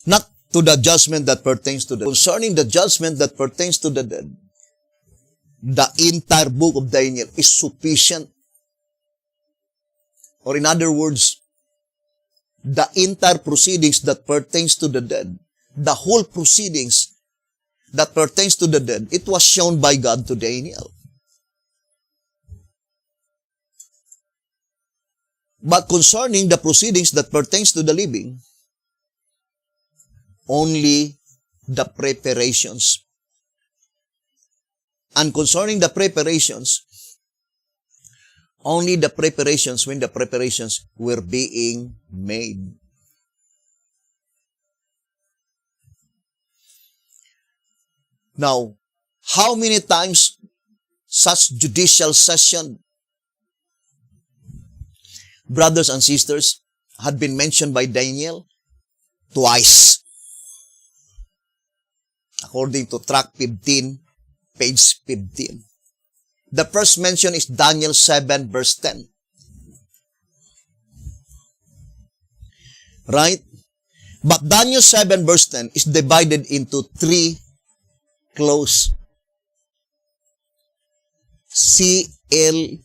Not to the judgment that pertains to the dead. Concerning the judgment that pertains to the dead, the entire book of Daniel is sufficient. Or in other words, the entire proceedings that pertains to the dead, the whole proceedings that pertains to the dead, it was shown by God to Daniel. But concerning the proceedings that pertains to the living, only the preparations. And concerning the preparations, only the preparations when the preparations were being made. Now, how many times such judicial session, brothers and sisters, had been mentioned by Daniel? Twice. According to track 15, page 15. The first mention is Daniel 7 verse 10. Right? But Daniel 7 verse 10 is divided into three clause. C-L-U-S-E,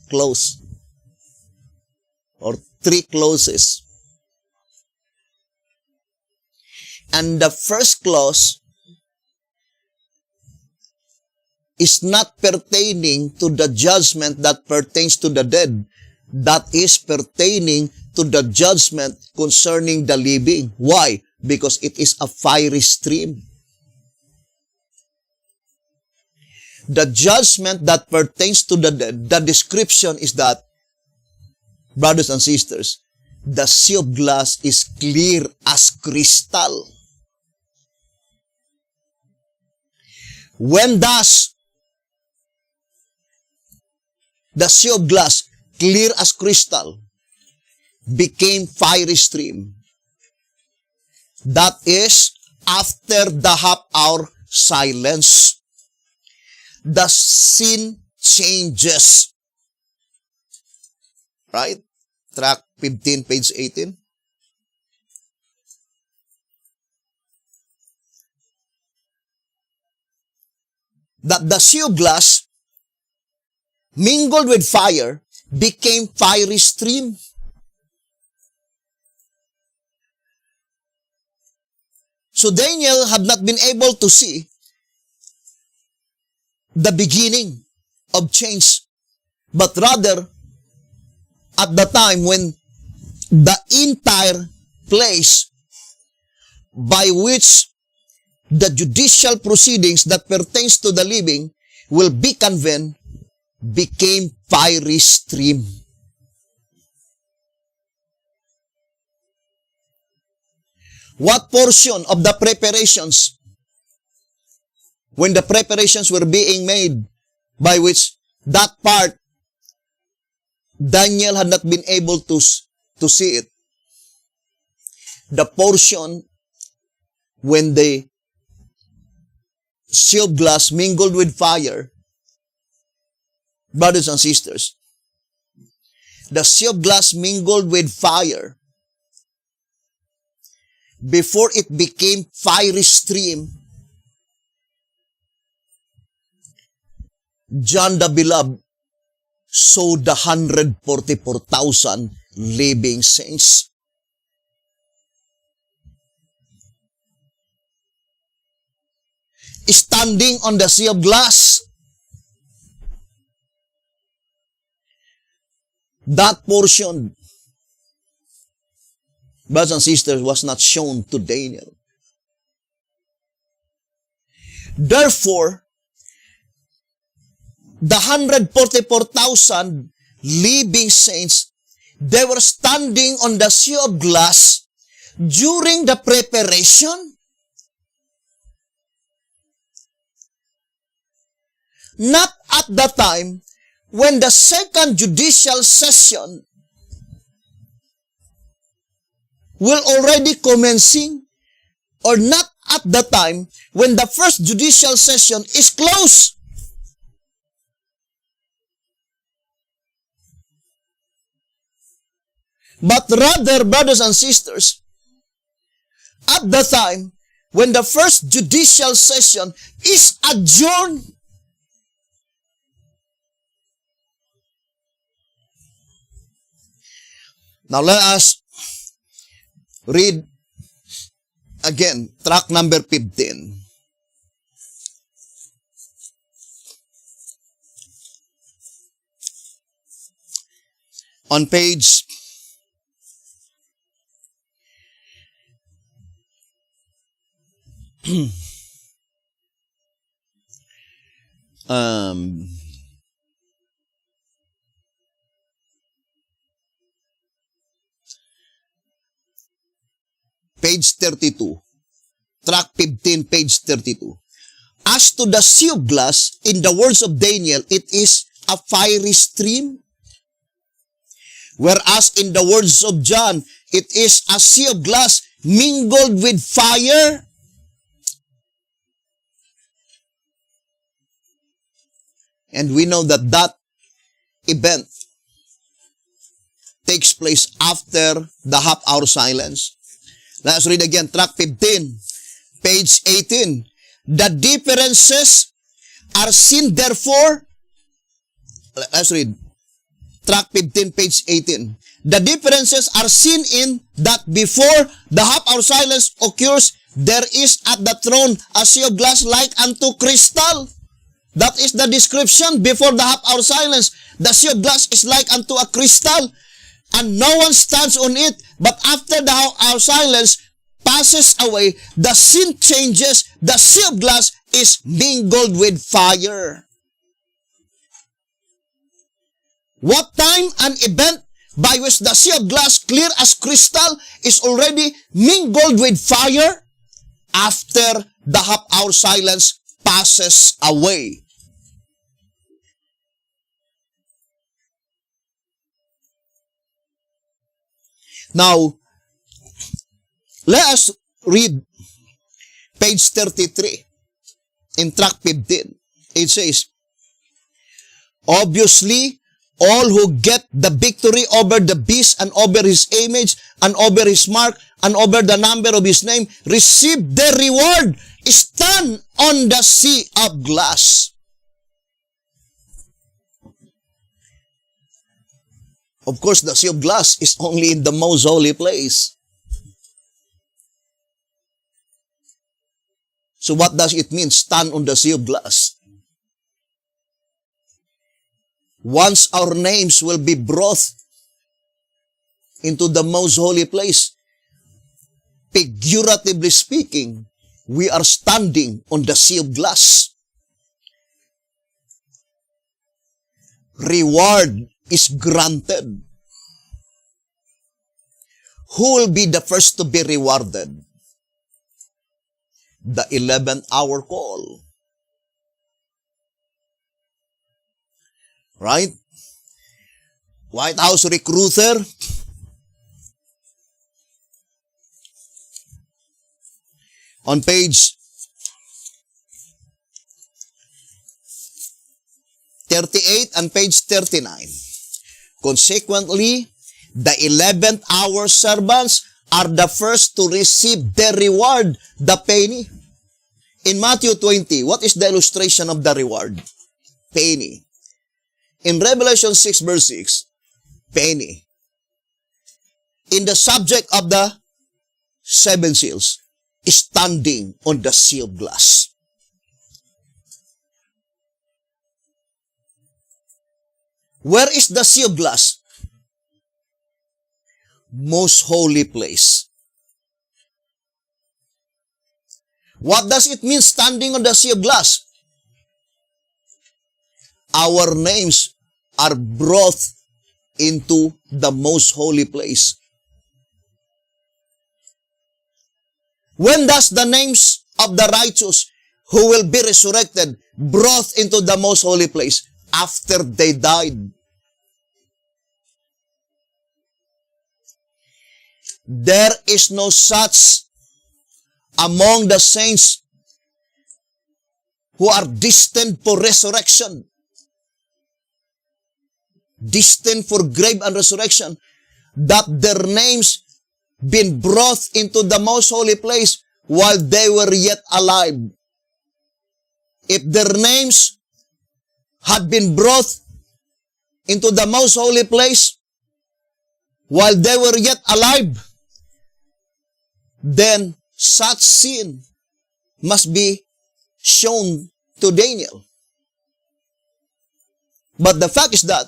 clause. Or three clauses. And the first clause is not pertaining to the judgment that pertains to the dead. That is pertaining to the judgment concerning the living. Why? Because it is a fiery stream. The judgment that pertains to the dead, the description is that, brothers and sisters, the sea of glass is clear as crystal. When thus the sea of glass, clear as crystal, became fiery stream, that is, after the half-hour silence, the scene changes. Right? Track 15, page 18. That the sea of glass mingled with fire became fiery stream. So Daniel had not been able to see the beginning of change, but rather at the time when the entire place by which the judicial proceedings that pertains to the living will be convened became fiery stream. What portion of the preparations, when the preparations were being made by which that part Daniel had not been able to see it. The portion when the sea of glass mingled with fire, brothers and sisters, the sea of glass mingled with fire before it became fiery stream. John the Beloved saw the 144,000 living saints. Standing on the sea of glass. That portion, brothers and sisters, was not shown to Daniel. Therefore, the 144,000 living saints, they were standing on the sea of glass during the preparation, not at the time when the second judicial session will already commencing, or not at the time when the first judicial session is closed. But rather, brothers and sisters, at the time when the first judicial session is adjourned, now let us read again, track number 15. On page 32. Track 15, page 32. As to the sea of glass, in the words of Daniel, it is a fiery stream. Whereas in the words of John, it is a sea of glass mingled with fire. And we know that that event takes place after the half-hour silence. Let us read again, track 15, page 18. The differences are seen, therefore. Let's read. Track 15, page 18. The differences are seen in that before the half-hour silence occurs, there is at the throne a sea of glass like unto crystal. That is the description before the half-hour silence. The sea of glass is like unto a crystal, and no one stands on it. But after the half-hour silence passes away, the scene changes. The sea of glass is mingled with fire. What time an event by which the sea of glass, clear as crystal, is already mingled with fire? After the half-hour silence passes away. Now, let us read page 33 in track 15. It says, obviously, all who get the victory over the beast and over his image and over his mark and over the number of his name receive their reward. Stand on the sea of glass. Of course, the sea of glass is only in the most holy place. So what does it mean, stand on the sea of glass? Once our names will be brought into the most holy place, figuratively speaking, we are standing on the sea of glass. Reward is granted. Who will be the first to be rewarded? The 11th hour call. Right? White House Recruiter, on page 38 and page 39. Consequently, the 11th hour servants are the first to receive their reward, the penny. In Matthew 20, what is the illustration of the reward? Penny. In Revelation 6 verse 6, penny. In the subject of the 7 seals, standing on the sea of glass. Where is the sea of glass? Most holy place. What does it mean standing on the sea of glass? Our names are brought into the most holy place. When does the names of the righteous who will be resurrected brought into the most holy place? After they died. There is no such among the saints who are destined for resurrection, destined for grave and resurrection, that their names been brought into the most holy place while they were yet alive. If their names had been brought into the most holy place while they were yet alive, then such sin must be shown to Daniel. But the fact is that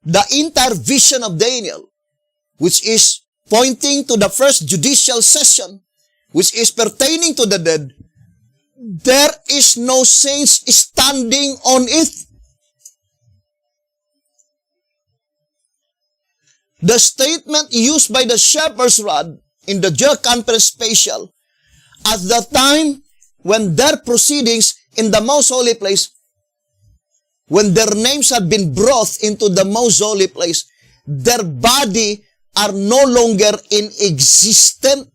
the entire vision of Daniel, which is pointing to the first judicial session, which is pertaining to the dead, there is no saints standing on it. The statement used by the shepherd's rod in the General Conference Special at the time when their proceedings in the most holy place, when their names had been brought into the most holy place, their body are no longer in existence.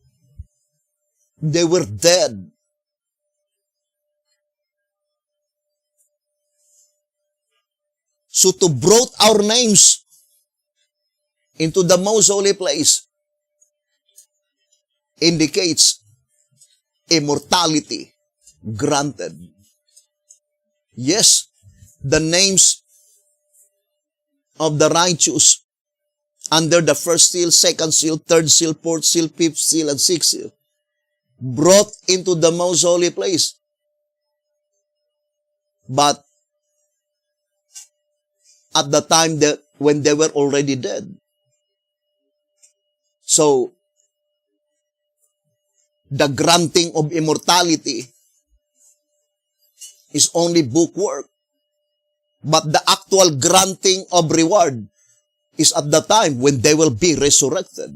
They were dead. So to brought our names into the most holy place indicates immortality granted. Yes, the names of the righteous under the first seal, second seal, third seal, fourth seal, fifth seal, and sixth seal brought into the most holy place. But at the time that when they were already dead. So, the granting of immortality is only bookwork. But the actual granting of reward is at the time when they will be resurrected.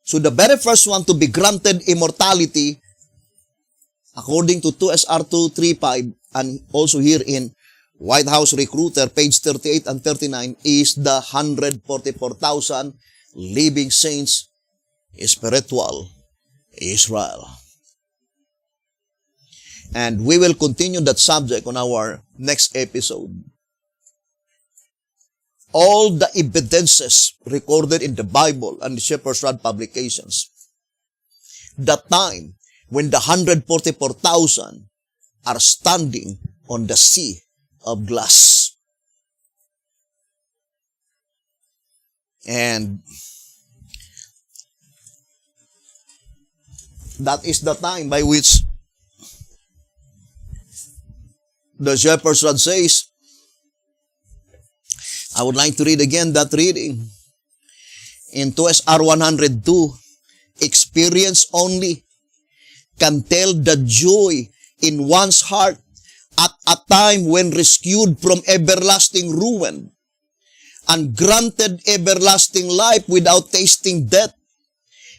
So the very first one to be granted immortality, according to 2SR 235, and also here in White House Recruiter, page 38 and 39, is the 144,000 living saints, spiritual Israel. And we will continue that subject on our next episode. All the evidences recorded in the Bible and the Shepherd's Rod publications, the time when the 144,000 are standing on the sea of glass. And that is the time by which the Shepherd's Rod says, I would like to read again that reading. In 2SR 102, experience only can tell the joy in one's heart at a time when rescued from everlasting ruin and granted everlasting life without tasting death,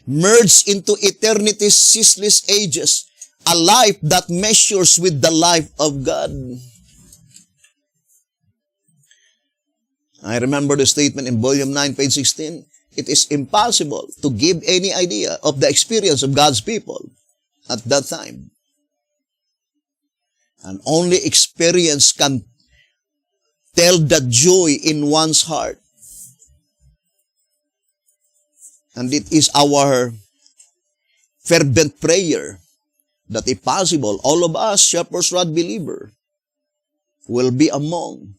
merged into eternity's ceaseless ages, a life that measures with the life of God. I remember the statement in volume 9, page 16. It is impossible to give any idea of the experience of God's people at that time. And only experience can tell the joy in one's heart. And it is our fervent prayer that if possible, all of us, Shepherd's Rod believer, will be among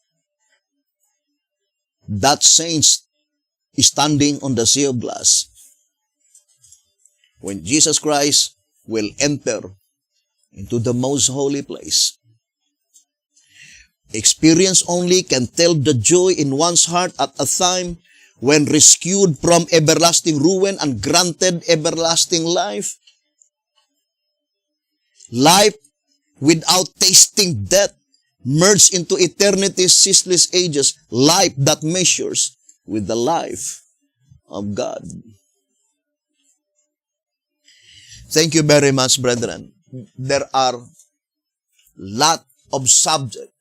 that saints standing on the sea of glass when Jesus Christ will enter into the most holy place. Experience only can tell the joy in one's heart at a time when rescued from everlasting ruin and granted everlasting life. Life without tasting death, merged into eternity's ceaseless ages, life that measures with the life of God. Thank you very much, brethren. There are lot of subject,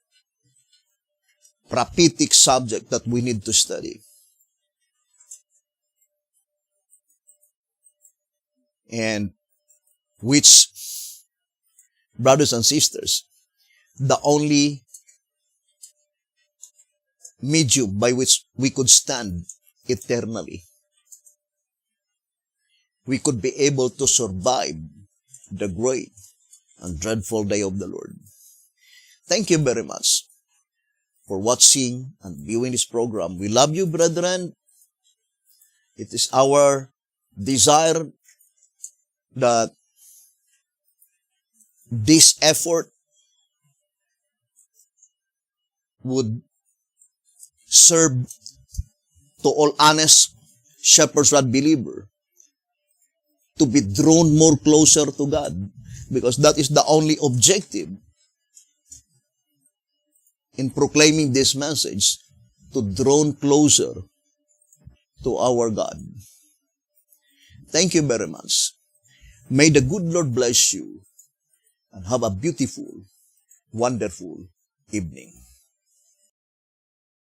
prophetic subject that we need to study. And which, brothers and sisters, the only medium by which we could stand eternally, we could be able to survive the great and dreadful day of the Lord. Thank you very much for watching and viewing this program. We love you, brethren. It is our desire that this effort would serve to all honest Shepherd's Rod believer to be drawn more closer to God, because that is the only objective in proclaiming this message, to draw closer to our God. Thank you very much. May the good Lord bless you and have a beautiful, wonderful evening.